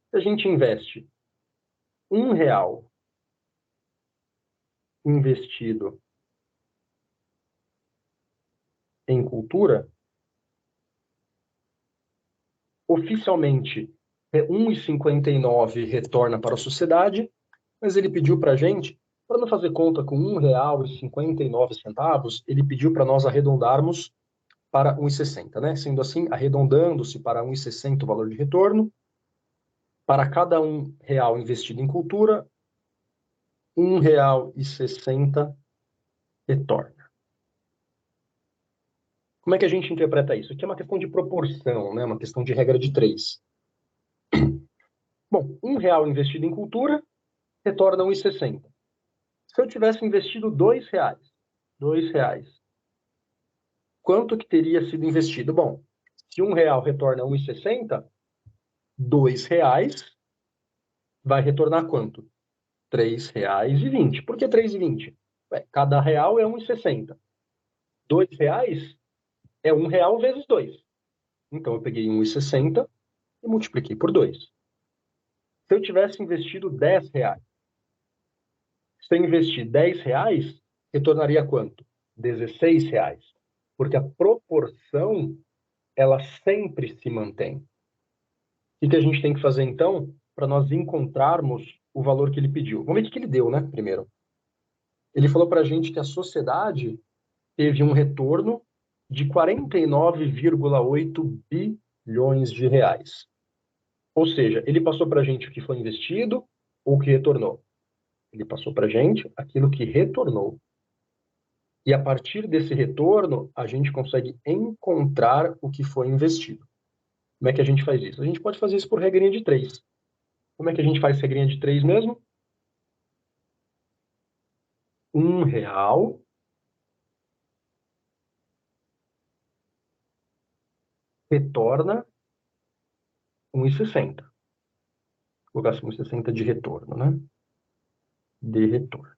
se a gente investe R$ 1 investido em cultura, oficialmente, 1,59 retorna para a sociedade, mas ele pediu para a gente, para não fazer conta com R$ 1,59, ele pediu para nós arredondarmos para 1,60, né? Sendo assim, arredondando-se para 1,60 o valor de retorno, para cada R$ 1 investido em cultura, R$ 1,60 retorna. Como é que a gente interpreta isso? Aqui é uma questão de proporção, né? Uma questão de regra de 3. Bom, R$ 1 investido em cultura retorna 1,60. Se eu tivesse investido R$ 2, quanto que teria sido investido? Bom, se R$ 1 retorna 1,60, R$ 2 vai retornar quanto? R$ 3,20. Por que 3,20? Cada real é 1,60. R$ 2 é R$ 1 vezes 2. Então, eu peguei 1,60 e multipliquei por 2. Se eu tivesse investido R$ 10, se eu investir R$ 10, retornaria quanto? R$ 16. Porque a proporção, ela sempre se mantém. O que a gente tem que fazer, então, para nós encontrarmos o valor que ele pediu? Vamos ver o que ele deu, né, primeiro. Ele falou para a gente que a sociedade teve um retorno de 49,8 bilhões de reais. Ou seja, ele passou para a gente o que foi investido ou o que retornou. Ele passou para a gente aquilo que retornou. E a partir desse retorno, a gente consegue encontrar o que foi investido. Como é que a gente faz isso? A gente pode fazer isso por regrinha de 3. Como é que a gente faz regrinha de 3 mesmo? R$ 1 retorna 1,60. Vou colocar 1,60 de retorno, né? De retorno.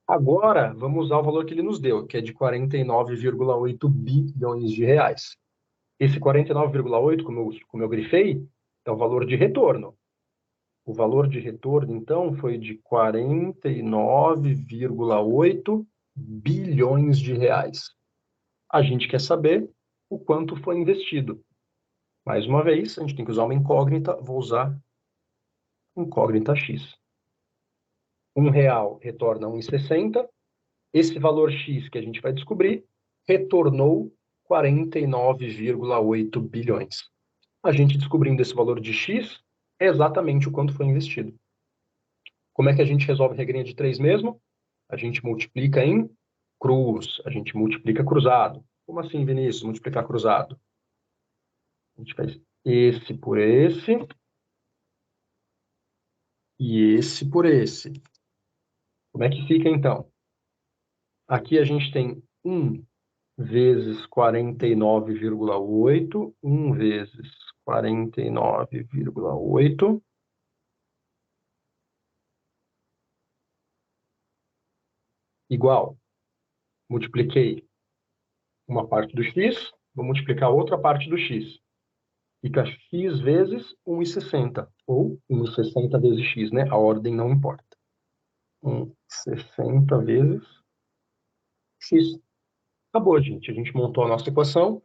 Agora, vamos usar o valor que ele nos deu, que é de 49,8 bilhões de reais. Esse 49,8, como eu grifei, é o valor de retorno. O valor de retorno, então, foi de 49,8 bilhões de reais. A gente quer saber o quanto foi investido. Mais uma vez, a gente tem que usar uma incógnita, vou usar incógnita X. R$ 1 retorna 1,60. Esse valor X que a gente vai descobrir retornou 49,8 bilhões. A gente descobrindo esse valor de X é exatamente o quanto foi investido. Como é que a gente resolve a regrinha de 3 mesmo? A gente multiplica em cruz, a gente multiplica cruzado. Como assim, Vinícius, multiplicar cruzado? A gente faz esse por esse e esse por esse. Como é que fica, então? Aqui a gente tem 1 vezes 49,8, 1 vezes 49,8, igual. Multipliquei uma parte do x, vou multiplicar outra parte do x. Fica x vezes 1,60, ou 1,60 vezes x, né? A ordem não importa. 1,60 vezes x. Acabou, gente. A gente montou a nossa equação.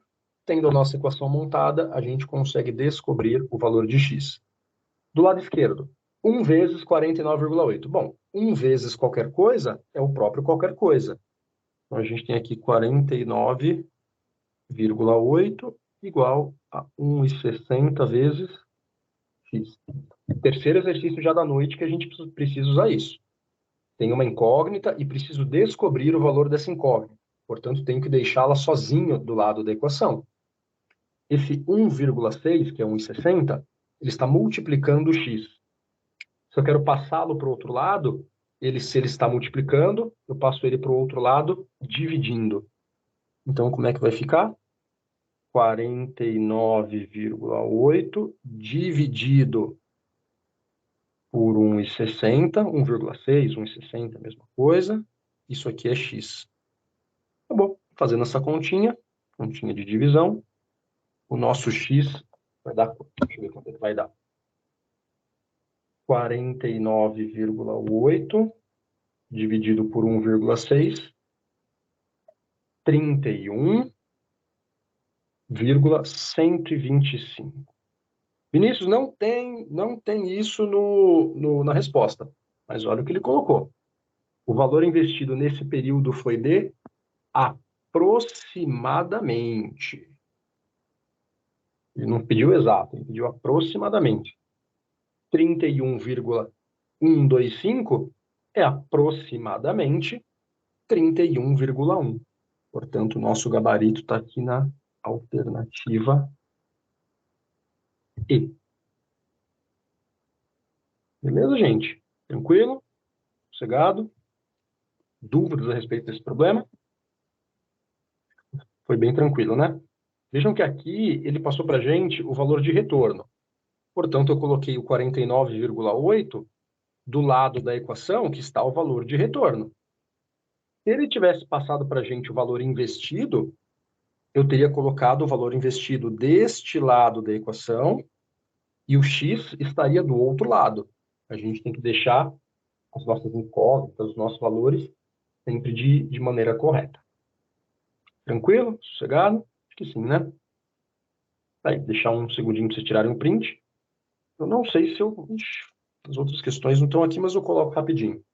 Tendo a nossa equação montada, a gente consegue descobrir o valor de x. Do lado esquerdo, 1 vezes 49,8. Bom, 1 vezes qualquer coisa é o próprio qualquer coisa. Então, a gente tem aqui 49,8 igual a 1,60 vezes x. Terceiro exercício já da noite que a gente precisa usar isso. Tem uma incógnita e preciso descobrir o valor dessa incógnita. Portanto, tenho que deixá-la sozinho do lado da equação. Esse 1,6, que é 1,60, ele está multiplicando o x. Se eu quero passá-lo para o outro lado, se ele está multiplicando, eu passo ele para o outro lado dividindo. Então, como é que vai ficar? 49,8 dividido por 1,60, 1,6, 1,60, mesma coisa. Isso aqui é x. Tá bom. Fazendo essa continha de divisão, o nosso x vai dar quanto? Deixa eu ver quanto ele vai dar. 49,8 dividido por 1,6 31,125. Vinícius, não tem isso na resposta, mas olha o que ele colocou. O valor investido nesse período foi de aproximadamente. Ele não pediu exato, ele pediu aproximadamente. 31,125 é aproximadamente 31,1. Portanto, o nosso gabarito está aqui na alternativa E. Beleza, gente? Tranquilo? Sossegado? Dúvidas a respeito desse problema? Foi bem tranquilo, né? Vejam que aqui ele passou para a gente o valor de retorno. Portanto, eu coloquei o 49,8 do lado da equação que está o valor de retorno. Se ele tivesse passado para a gente o valor investido, eu teria colocado o valor investido deste lado da equação e o x estaria do outro lado. A gente tem que deixar as nossas incógnitas, os nossos valores, sempre de maneira correta. Tranquilo? Sossegado? Acho que sim, né? Aí, deixar um segundinho para vocês tirarem um print. Eu não sei se eu... As outras questões não estão aqui, mas eu coloco rapidinho.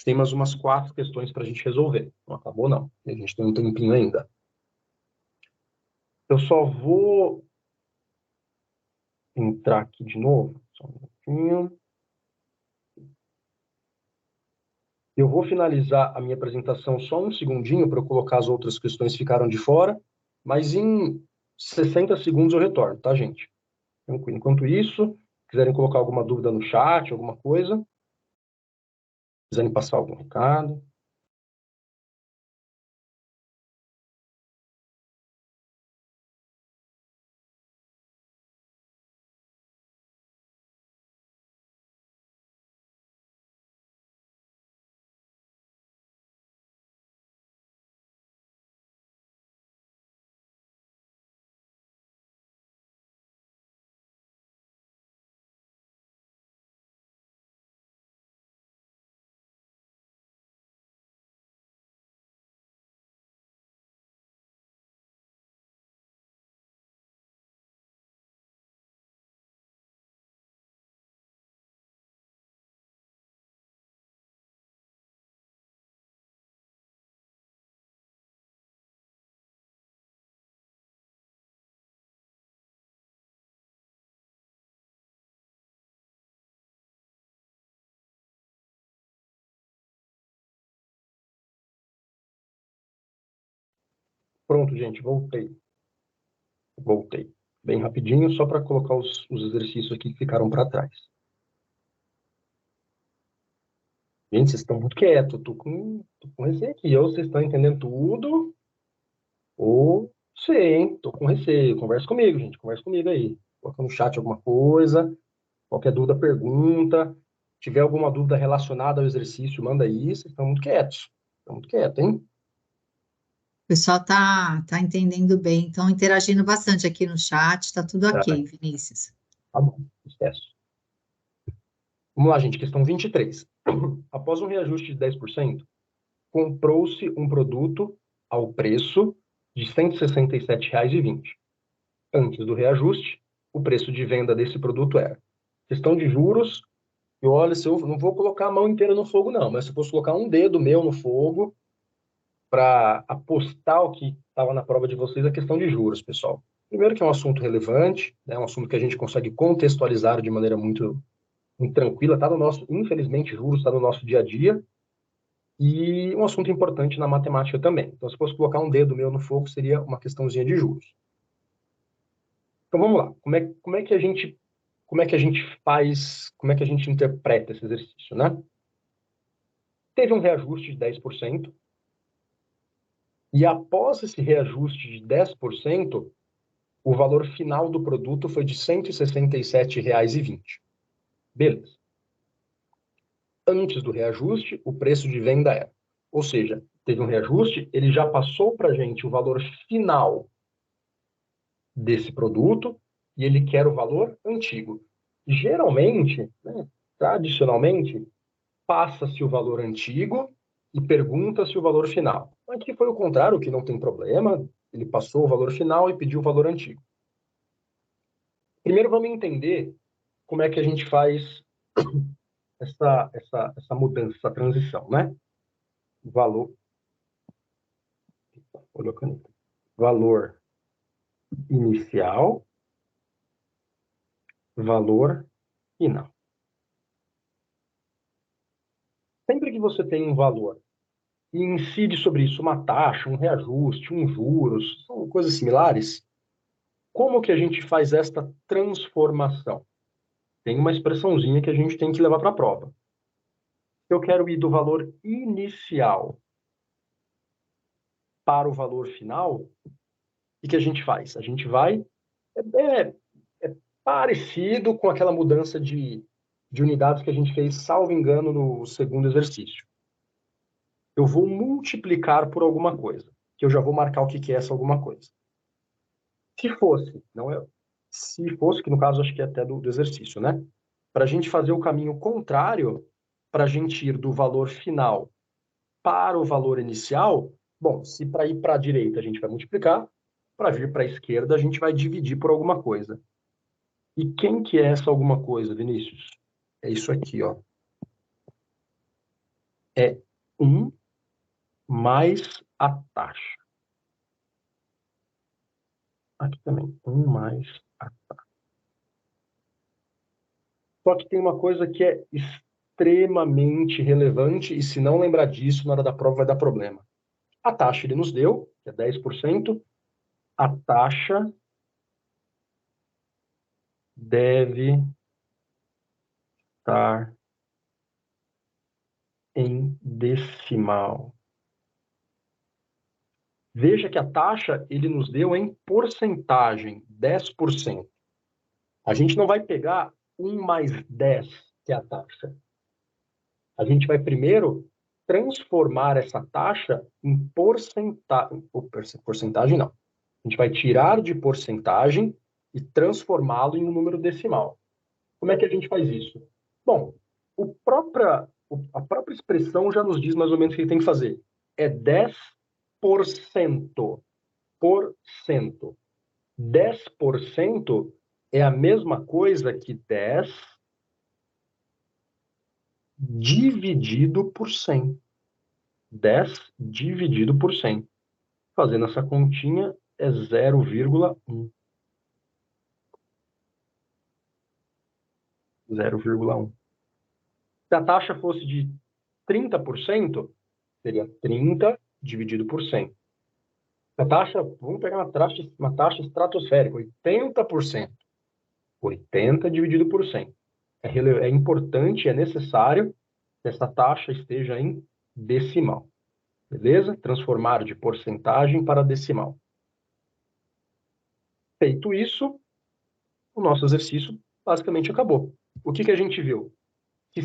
Tem mais umas 4 questões para a gente resolver. Não acabou, não. A gente tem um tempinho ainda. Eu só vou entrar aqui de novo. Só um minutinho. Eu vou finalizar a minha apresentação só um segundinho para eu colocar as outras questões que ficaram de fora, mas em 60 segundos eu retorno, tá, gente? Tranquilo. Enquanto isso, quiserem colocar alguma dúvida no chat, alguma coisa, quiserem passar algum recado. Pronto, gente, voltei. Bem rapidinho, só para colocar os exercícios aqui que ficaram para trás. Gente, vocês estão muito quietos, tô com receio aqui. Ou vocês estão entendendo tudo, ou sei, hein? Tô com receio. Conversa comigo, gente. Conversa comigo aí. Coloca no chat alguma coisa. Qualquer dúvida, pergunta. Se tiver alguma dúvida relacionada ao exercício, manda aí. Vocês estão muito quietos. Estão muito quietos, hein? O pessoal tá entendendo bem, estão interagindo bastante aqui no chat, está tudo ok, Vinícius. Tá bom, sucesso. Vamos lá, gente. Questão 23. Após um reajuste de 10%, comprou-se um produto ao preço de R$ 167,20. Antes do reajuste, o preço de venda desse produto era. Questão de juros, e olha, se eu não vou colocar a mão inteira no fogo, não, mas se eu fosse colocar um dedo meu no fogo para apostar o que estava na prova de vocês, a questão de juros, pessoal. Primeiro que é um assunto relevante, né, um assunto que a gente consegue contextualizar de maneira muito, muito tranquila, tá no nosso, infelizmente, juros está no nosso dia a dia, e um assunto importante na matemática também. Então, se fosse colocar um dedo meu no fogo, seria uma questãozinha de juros. Então, vamos lá. Como é que a gente faz, como é que a gente interpreta esse exercício, né? Teve um reajuste de 10%, e após esse reajuste de 10%, o valor final do produto foi de R$ 167,20. Beleza. Antes do reajuste, o preço de venda era. Ou seja, teve um reajuste, ele já passou para a gente o valor final desse produto e ele quer o valor antigo. Geralmente, né, tradicionalmente, passa-se o valor antigo e pergunta se o valor final. Aqui foi o contrário, que não tem problema. Ele passou o valor final e pediu o valor antigo. Primeiro vamos entender como é que a gente faz essa mudança, essa transição, né? Valor, olha a caneta. Valor inicial, valor final. Sempre que você tem um valor e incide sobre isso uma taxa, um reajuste, um juros, são coisas similares, como que a gente faz esta transformação? Tem uma expressãozinha que a gente tem que levar para a prova. Se eu quero ir do valor inicial para o valor final, o que a gente faz? A gente vai... É parecido com aquela mudança de unidades que a gente fez, salvo engano, no segundo exercício. Eu vou multiplicar por alguma coisa, que eu já vou marcar o que é essa alguma coisa. Se fosse, não é? Se fosse, que no caso acho que é até do exercício, né? Para a gente fazer o caminho contrário, para a gente ir do valor final para o valor inicial, bom, se para ir para a direita a gente vai multiplicar, para vir para a esquerda a gente vai dividir por alguma coisa. E quem que é essa alguma coisa, Vinícius? É isso aqui, ó. É 1 mais a taxa. Aqui também, 1 mais a taxa. Só que tem uma coisa que é extremamente relevante, e se não lembrar disso, na hora da prova vai dar problema. A taxa ele nos deu, que é 10%. A taxa deve estar em decimal. Veja que a taxa ele nos deu em porcentagem, 10%. A gente não vai pegar 1 mais 10, que é a taxa. A gente vai primeiro transformar essa taxa em porcentagem. Porcentagem não. A gente vai tirar de porcentagem e transformá-lo em um número decimal. Como é que a gente faz isso? Bom, a própria expressão já nos diz mais ou menos o que tem que fazer. É 10%. Por cento. 10% é a mesma coisa que 10 dividido por 100. 10 dividido por 100. Fazendo essa continha, é 0,1. 0,1. Se a taxa fosse de 30%, seria 30 dividido por 100. A taxa, vamos pegar uma taxa estratosférica, 80%. 80 dividido por 100. É importante, é necessário que essa taxa esteja em decimal. Beleza? Transformar de porcentagem para decimal. Feito isso, o nosso exercício basicamente acabou. O que a gente viu? Que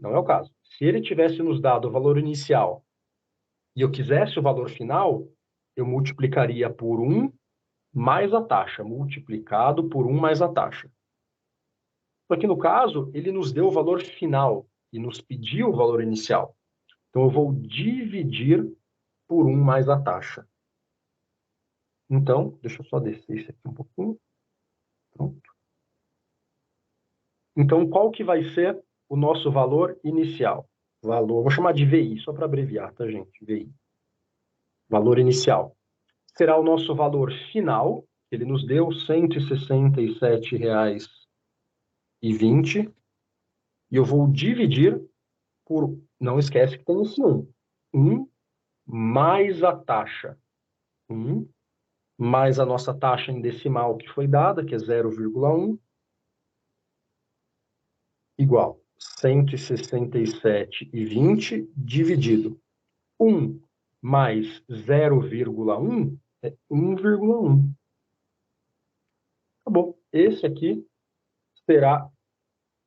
não é o caso, se ele tivesse nos dado o valor inicial e eu quisesse o valor final, eu multiplicaria por 1 mais a taxa, multiplicado por 1 mais a taxa. Só que no caso, ele nos deu o valor final e nos pediu o valor inicial. Então eu vou dividir por 1 mais a taxa. Então, deixa eu só descer isso aqui um pouquinho. Pronto. Então, qual que vai ser o nosso valor inicial? Vou chamar de VI, só para abreviar, tá, gente? VI. Valor inicial. Será o nosso valor final, que ele nos deu R$ 167,20. E eu vou dividir por... Não esquece que tem esse 1. 1 mais a taxa. 1 mais a nossa taxa em decimal que foi dada, que é 0,1, igual 167,20 dividido 1 mais 0,1 é 1,1. Acabou. Esse aqui será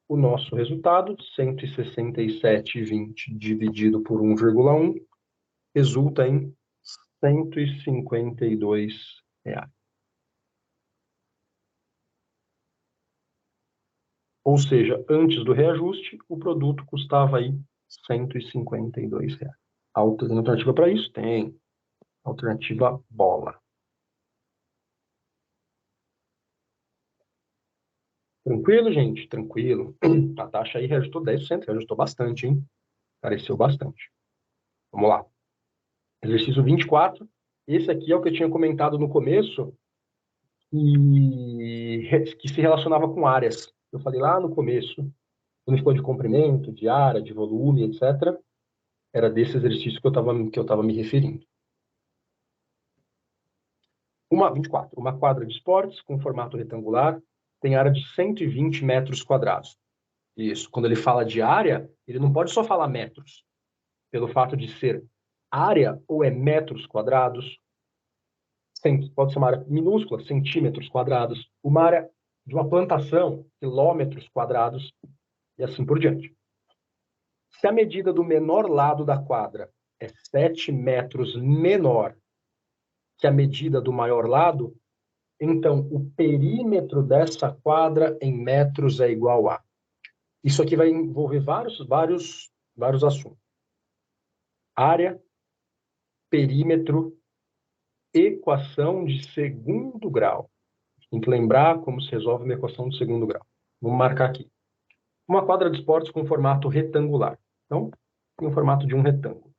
o nosso resultado, 167,20 dividido por 1,1, resulta em R$152. Ou seja, antes do reajuste, o produto custava aí R$152. Tem alternativa para isso? Tem. Alternativa bola. Tranquilo, gente? Tranquilo. A taxa aí reajustou 10%, reajustou bastante, hein? Careceu bastante. Vamos lá. Exercício 24. Esse aqui é o que eu tinha comentado no começo, que se relacionava com áreas. Eu falei lá no começo, quando a gente falou de comprimento, de área, de volume, etc., era desse exercício que eu estava me referindo. 24. Uma quadra de esportes com formato retangular tem área de 120 metros quadrados. Isso. Quando ele fala de área, ele não pode só falar metros. Pelo fato de ser área, ou é metros quadrados, pode ser uma área minúscula, centímetros quadrados, uma área de uma plantação, quilômetros quadrados, e assim por diante. Se a medida do menor lado da quadra é 7 metros menor que a medida do maior lado, então o perímetro dessa quadra em metros é igual a... Isso aqui vai envolver vários assuntos. Área, perímetro, equação de segundo grau. Tem que lembrar como se resolve uma equação de segundo grau. Vamos marcar aqui. Uma quadra de esportes com formato retangular. Então, tem o formato de um retângulo.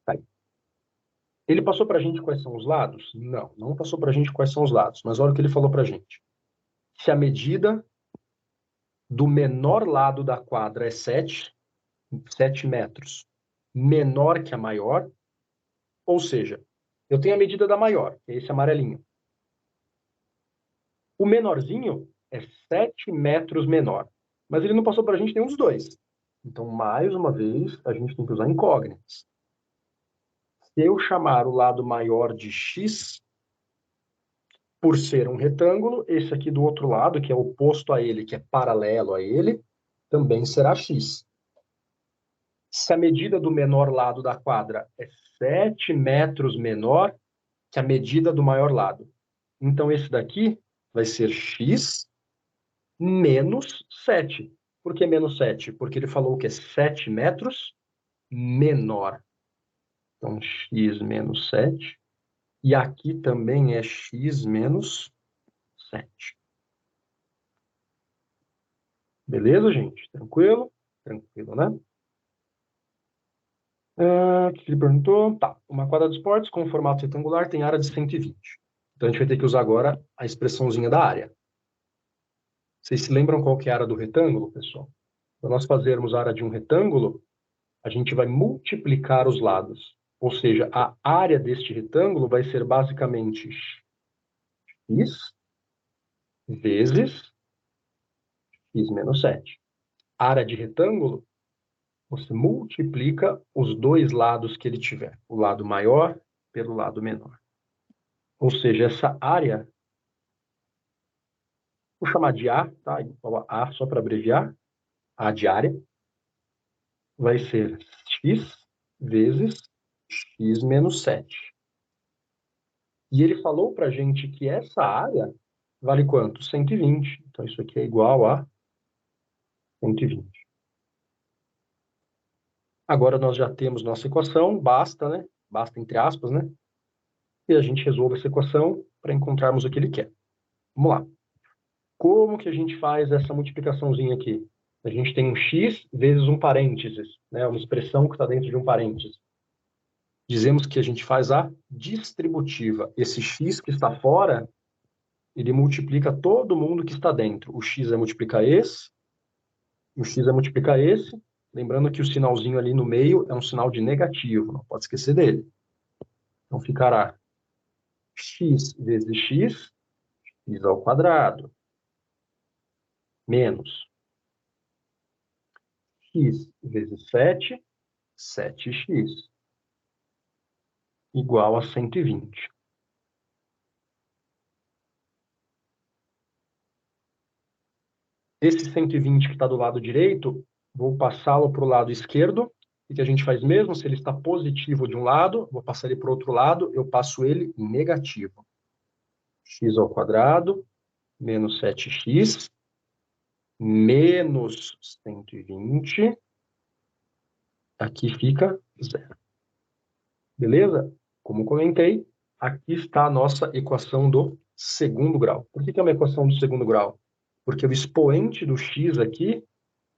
Tá aí. Ele passou para a gente quais são os lados? Não, não passou para a gente quais são os lados. Mas olha o que ele falou para a gente. Se a medida do menor lado da quadra é 7 metros, menor que a maior, ou seja, eu tenho a medida da maior, que é esse amarelinho. O menorzinho é 7 metros menor, mas ele não passou para a gente nenhum dos dois. Então, mais uma vez, a gente tem que usar incógnitas. Se eu chamar o lado maior de x, por ser um retângulo, esse aqui do outro lado, que é oposto a ele, que é paralelo a ele, também será x. Se a medida do menor lado da quadra é 7 metros menor que a medida do maior lado, então esse daqui vai ser x menos 7. Por que menos 7? Porque ele falou que é 7 metros menor. Então, x menos 7. E aqui também é x menos 7. Beleza, gente? Tranquilo? Tranquilo, né? O que ele perguntou? Tá. Uma quadra de esportes com formato retangular tem área de 120. Então, a gente vai ter que usar agora a expressãozinha da área. Vocês se lembram qual que é a área do retângulo, pessoal? Para nós fazermos a área de um retângulo, a gente vai multiplicar os lados. Ou seja, a área deste retângulo vai ser basicamente x vezes x menos 7. Área de retângulo, você multiplica os dois lados que ele tiver. O lado maior pelo lado menor. Ou seja, essa área, vou chamar de A, tá? A só para abreviar, A de área, vai ser x vezes x menos 7. E ele falou para a gente que essa área vale quanto? 120. Então, isso aqui é igual a 120. Agora, nós já temos nossa equação, basta, né? Basta entre aspas, né? E a gente resolve essa equação para encontrarmos o que ele quer. Vamos lá. Como que a gente faz essa multiplicaçãozinha aqui? A gente tem um x vezes um parênteses, né? Uma expressão que está dentro de um parênteses. Dizemos que a gente faz a distributiva. Esse x que está fora, ele multiplica todo mundo que está dentro. O x vai multiplicar esse, o x vai multiplicar esse. Lembrando que o sinalzinho ali no meio é um sinal de negativo, não pode esquecer dele. Então ficará x vezes x, x ao quadrado, menos x vezes 7, 7x, igual a 120. Esse 120 que está do lado direito, vou passá-lo para o lado esquerdo. O que a gente faz mesmo? Se ele está positivo de um lado, vou passar ele para o outro lado, eu passo ele negativo. x ao quadrado menos 7x menos 120. Aqui fica 0. Beleza? Como comentei, aqui está a nossa equação do segundo grau. Por que é uma equação do segundo grau? Porque o expoente do x aqui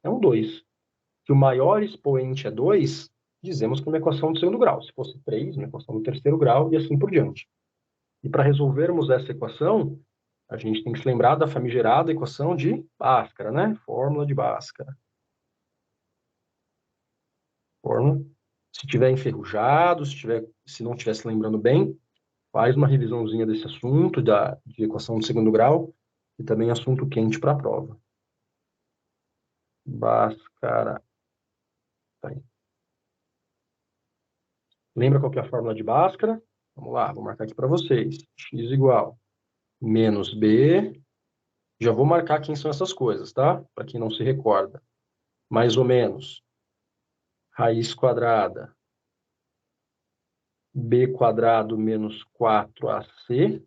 é um 2. Se o maior expoente é 2, dizemos que é uma equação do segundo grau. Se fosse 3, uma equação do terceiro grau e assim por diante. E para resolvermos essa equação, a gente tem que se lembrar da famigerada equação de Bhaskara, né? Fórmula de Bhaskara. Fórmula. Se tiver enferrujado, se não estiver se lembrando bem, faz uma revisãozinha desse assunto, de equação do segundo grau, e também assunto quente para a prova. Bhaskara. Tá aí. Lembra qual que é a fórmula de Bhaskara? Vamos lá, vou marcar aqui para vocês. X igual menos B. Já vou marcar quem são essas coisas, tá? Para quem não se recorda. Mais ou menos. Raiz quadrada. B quadrado menos 4AC.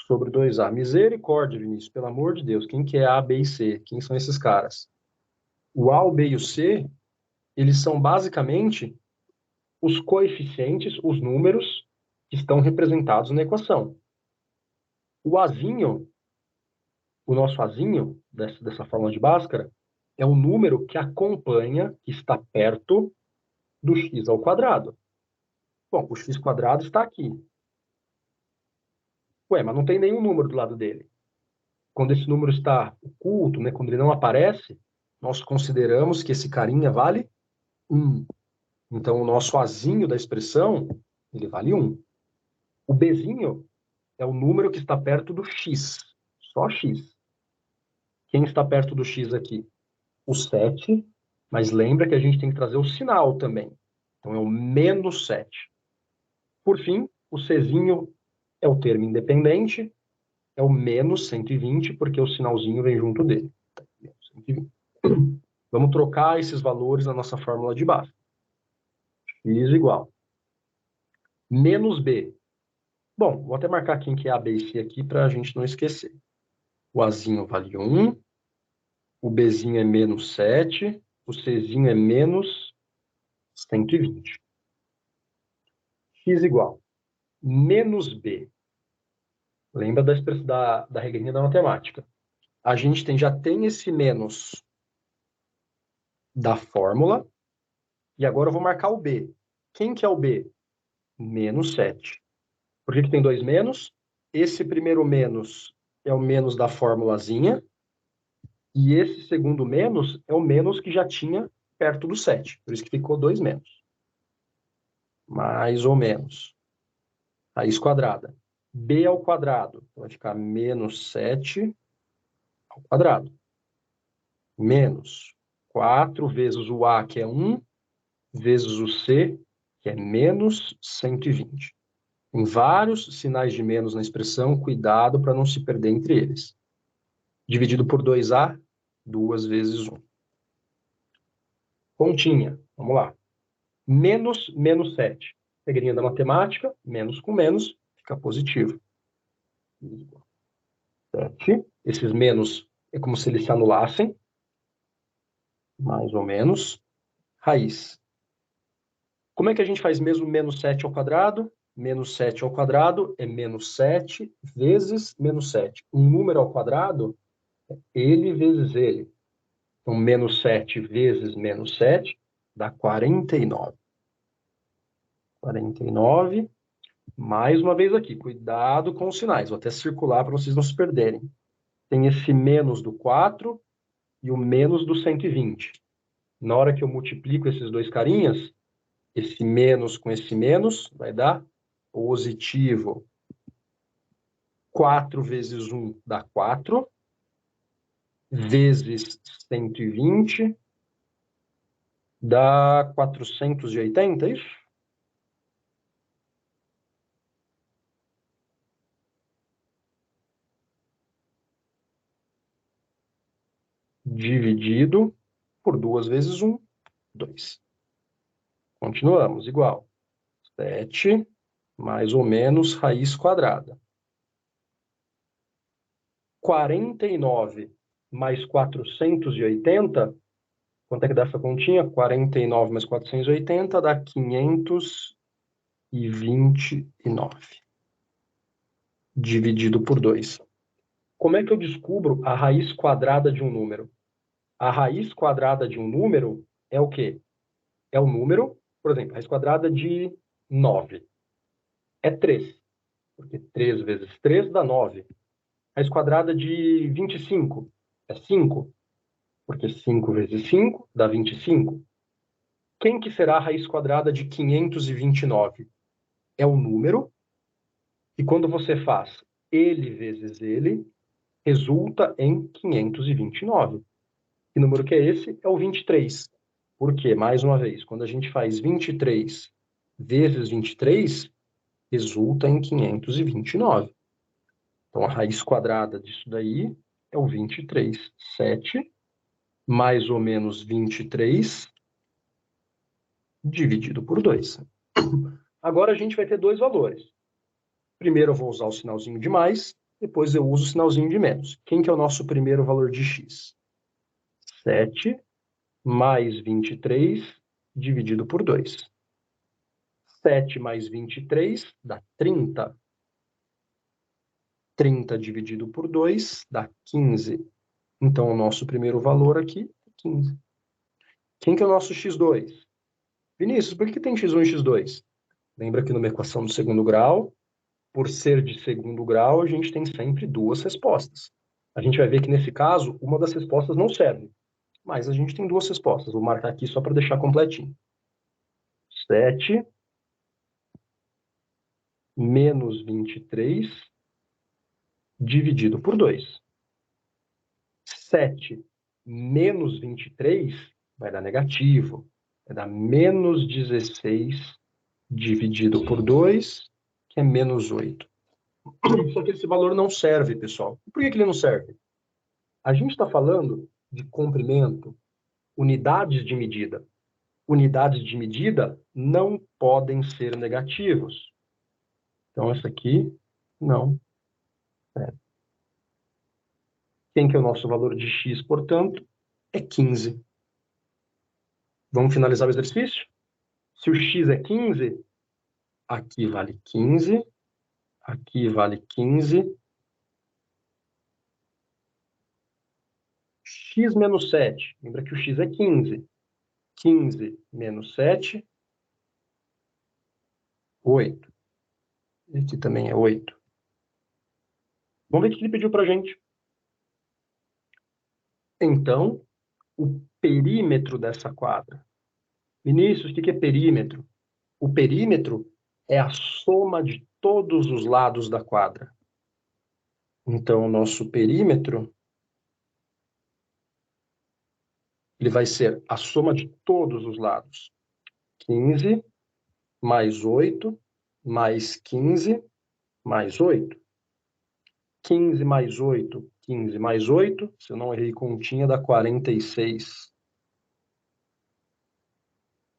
Sobre 2A. Misericórdia, Vinícius, pelo amor de Deus. Quem que é A, B e C? Quem são esses caras? O A, o B e o C, eles são basicamente os coeficientes, os números que estão representados na equação. O Azinho, o nosso Azinho, dessa fórmula de Bhaskara, é o número que acompanha, que está perto do x ao quadrado. Bom, o x quadrado está aqui. Ué, mas não tem nenhum número do lado dele. Quando esse número está oculto, né, quando ele não aparece, nós consideramos que esse carinha vale 1. Então, o nosso Azinho da expressão, ele vale 1. O Bzinho é o número que está perto do x. Só x. Quem está perto do x aqui? O 7. Mas lembra que a gente tem que trazer o sinal também. Então, é o menos 7. Por fim, o Czinho é o termo independente. É o menos 120, porque o sinalzinho vem junto dele. Menos 120. Vamos trocar esses valores na nossa fórmula de base. X igual. Menos B. Bom, vou até marcar quem que é A, B e C aqui para a gente não esquecer. O Azinho vale 1. O Bzinho é menos 7. O Czinho é menos 120. X igual. Menos B. Lembra da regrinha da matemática. A gente já tem esse menos da fórmula. E agora eu vou marcar o B. Quem que é o B? Menos 7. Por que tem 2 menos? Esse primeiro menos é o menos da formulazinha. E esse segundo menos é o menos que já tinha perto do 7. Por isso que ficou 2 menos. Mais ou menos. Raiz quadrada. B ao quadrado. Então vai ficar menos 7 ao quadrado. Menos 4 vezes o A, que é 1, vezes o C, que é menos 120. Tem vários sinais de menos na expressão, cuidado para não se perder entre eles. Dividido por 2A, 2 vezes 1. Continha, vamos lá. Menos 7. Regrinha da matemática, menos com menos, fica positivo. 7. Esses menos é como se eles se anulassem. Mais ou menos. Raiz. Como é que a gente faz mesmo menos 7 ao quadrado? Menos 7 ao quadrado é menos 7 vezes menos 7. Um número ao quadrado é ele vezes ele. Então, menos 7 vezes menos 7 dá 49. 49. Mais uma vez aqui, cuidado com os sinais. Vou até circular para vocês não se perderem. Tem esse menos do 4 e o menos do 120. Na hora que eu multiplico esses dois carinhas, esse menos com esse menos vai dar positivo. 4 vezes 1 dá 4. Vezes 120 dá 480, é isso? Dividido por 2 vezes 1, 2. Continuamos, igual. 7 mais ou menos raiz quadrada. 49 mais 480, quanto é que dá essa continha? 49 mais 480 dá 529. Dividido por 2. Como é que eu descubro a raiz quadrada de um número? A raiz quadrada de um número é o quê? É o número, por exemplo, a raiz quadrada de 9. É 3. Porque 3 vezes 3 dá 9. Raiz quadrada de 25 é 5. Porque 5 vezes 5 dá 25. Quem que será a raiz quadrada de 529? É o número, e quando você faz ele vezes ele, resulta em 529. Que número que é esse? É o 23. Por quê? Mais uma vez, quando a gente faz 23 vezes 23, resulta em 529. Então, a raiz quadrada disso daí é o 23. 7 mais ou menos 23 dividido por 2. Agora a gente vai ter dois valores. Primeiro eu vou usar o sinalzinho de mais, depois eu uso o sinalzinho de menos. Quem que é o nosso primeiro valor de x? 7 mais 23 dividido por 2. 7 mais 23 dá 30. 30 dividido por 2 dá 15. Então, o nosso primeiro valor aqui é 15. Quem que é o nosso x2? Vinícius, por que tem x1 e x2? Lembra que numa equação do segundo grau, por ser de segundo grau, a gente tem sempre duas respostas. A gente vai ver que, nesse caso, uma das respostas não serve. Mas a gente tem duas respostas. Vou marcar aqui só para deixar completinho. 7 menos 23 dividido por 2. 7 menos 23 vai dar negativo. Vai dar menos 16 dividido por 2, que é menos 8. Só que esse valor não serve, pessoal. E por que ele não serve? A gente está falando de comprimento, unidades de medida. Unidades de medida não podem ser negativos. Então, essa aqui não serve. Quem que é o nosso valor de x, portanto? É 15. Vamos finalizar o exercício? Se o x é 15, aqui vale 15, aqui vale 15. X menos 7, lembra que o x é 15. 15 menos 7, 8. Aqui também é 8. Vamos ver o que ele pediu para a gente. Então, o perímetro dessa quadra. Vinícius, o que é perímetro? O perímetro é a soma de todos os lados da quadra. Então, o nosso perímetro ele vai ser a soma de todos os lados. 15 mais 8 mais 15 mais 8. 15 mais 8, 15 mais 8, se eu não errei continha, dá 46.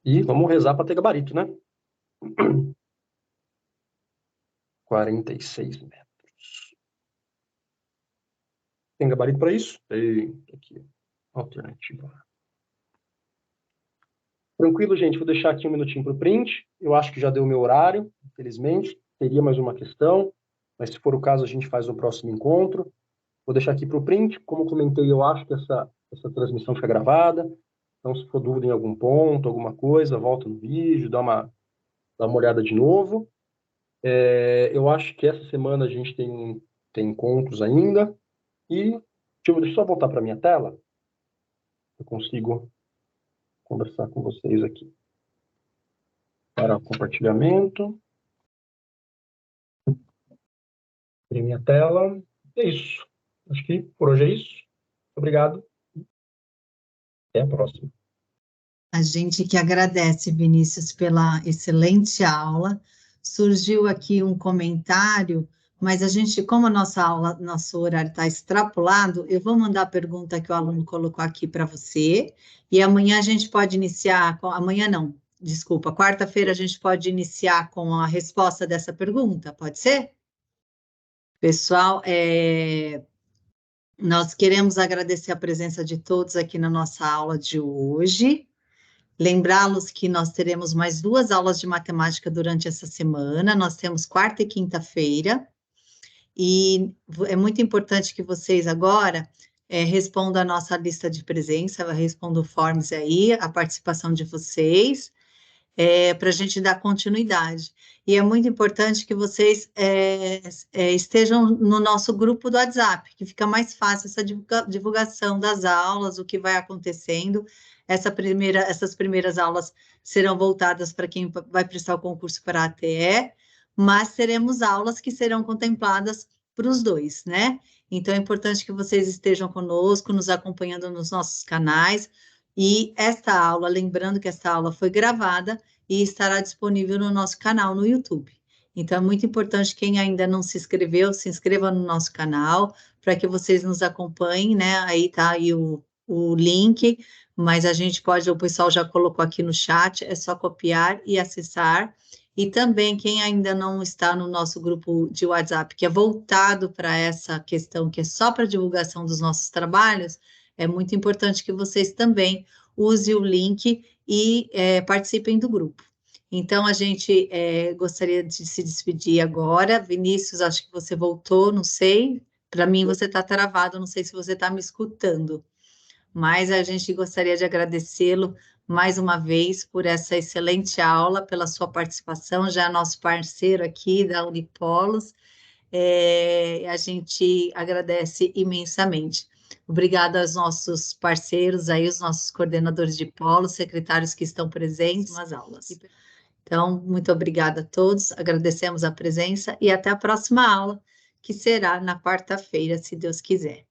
E vamos rezar para ter gabarito, né? 46 metros. Tem gabarito para isso? Tem. Aqui. Alternativa. Tranquilo, gente? Vou deixar aqui um minutinho para o print. Eu acho que já deu o meu horário, infelizmente. Teria mais uma questão, mas se for o caso, a gente faz no próximo encontro. Vou deixar aqui para o print. Como comentei, eu acho que essa transmissão fica gravada. Então, se for dúvida em algum ponto, alguma coisa, volta no vídeo, dá uma olhada de novo. Eu acho que essa semana a gente tem encontros ainda. E deixa eu só voltar para a minha tela. Eu consigo conversar com vocês aqui. Para o compartilhamento. Abrir minha tela. É isso. Acho que por hoje é isso. Obrigado. Até a próxima. A gente que agradece, Vinícius, pela excelente aula. Surgiu aqui um comentário, mas a gente, como a nossa aula, nosso horário está extrapolado, eu vou mandar a pergunta que o aluno colocou aqui para você, e amanhã a gente pode iniciar, amanhã não, desculpa, quarta-feira a gente pode iniciar com a resposta dessa pergunta, pode ser? Pessoal, nós queremos agradecer a presença de todos aqui na nossa aula de hoje. Lembrá-los que nós teremos mais 2 aulas de matemática durante essa semana. Nós temos quarta e quinta-feira. E é muito importante que vocês agora respondam a nossa lista de presença, respondam o forms aí, a participação de vocês, para a gente dar continuidade. E é muito importante que vocês estejam no nosso grupo do WhatsApp, que fica mais fácil essa divulgação das aulas, o que vai acontecendo. Essas primeiras aulas serão voltadas para quem vai prestar o concurso para a ATE, mas teremos aulas que serão contempladas para os dois, né? Então, é importante que vocês estejam conosco, nos acompanhando nos nossos canais. E esta aula, lembrando que esta aula foi gravada e estará disponível no nosso canal no YouTube. Então, é muito importante, quem ainda não se inscreveu, se inscreva no nosso canal, para que vocês nos acompanhem, né? Aí tá aí o link, mas a gente pode, o pessoal já colocou aqui no chat, é só copiar e acessar. E também, quem ainda não está no nosso grupo de WhatsApp, que é voltado para essa questão, que é só para divulgação dos nossos trabalhos, é muito importante que vocês também usem o link e participem do grupo. Então, a gente gostaria de se despedir agora. Vinícius, acho que você voltou, não sei. Para mim, você está travado, não sei se você está me escutando. Mas a gente gostaria de agradecê-lo mais uma vez por essa excelente aula, pela sua participação, já é nosso parceiro aqui da Unipolos. A gente agradece imensamente. Obrigada aos nossos parceiros aí, os nossos coordenadores de polo, secretários que estão presentes nas aulas. Então, muito obrigada a todos, agradecemos a presença e até a próxima aula, que será na quarta-feira, se Deus quiser.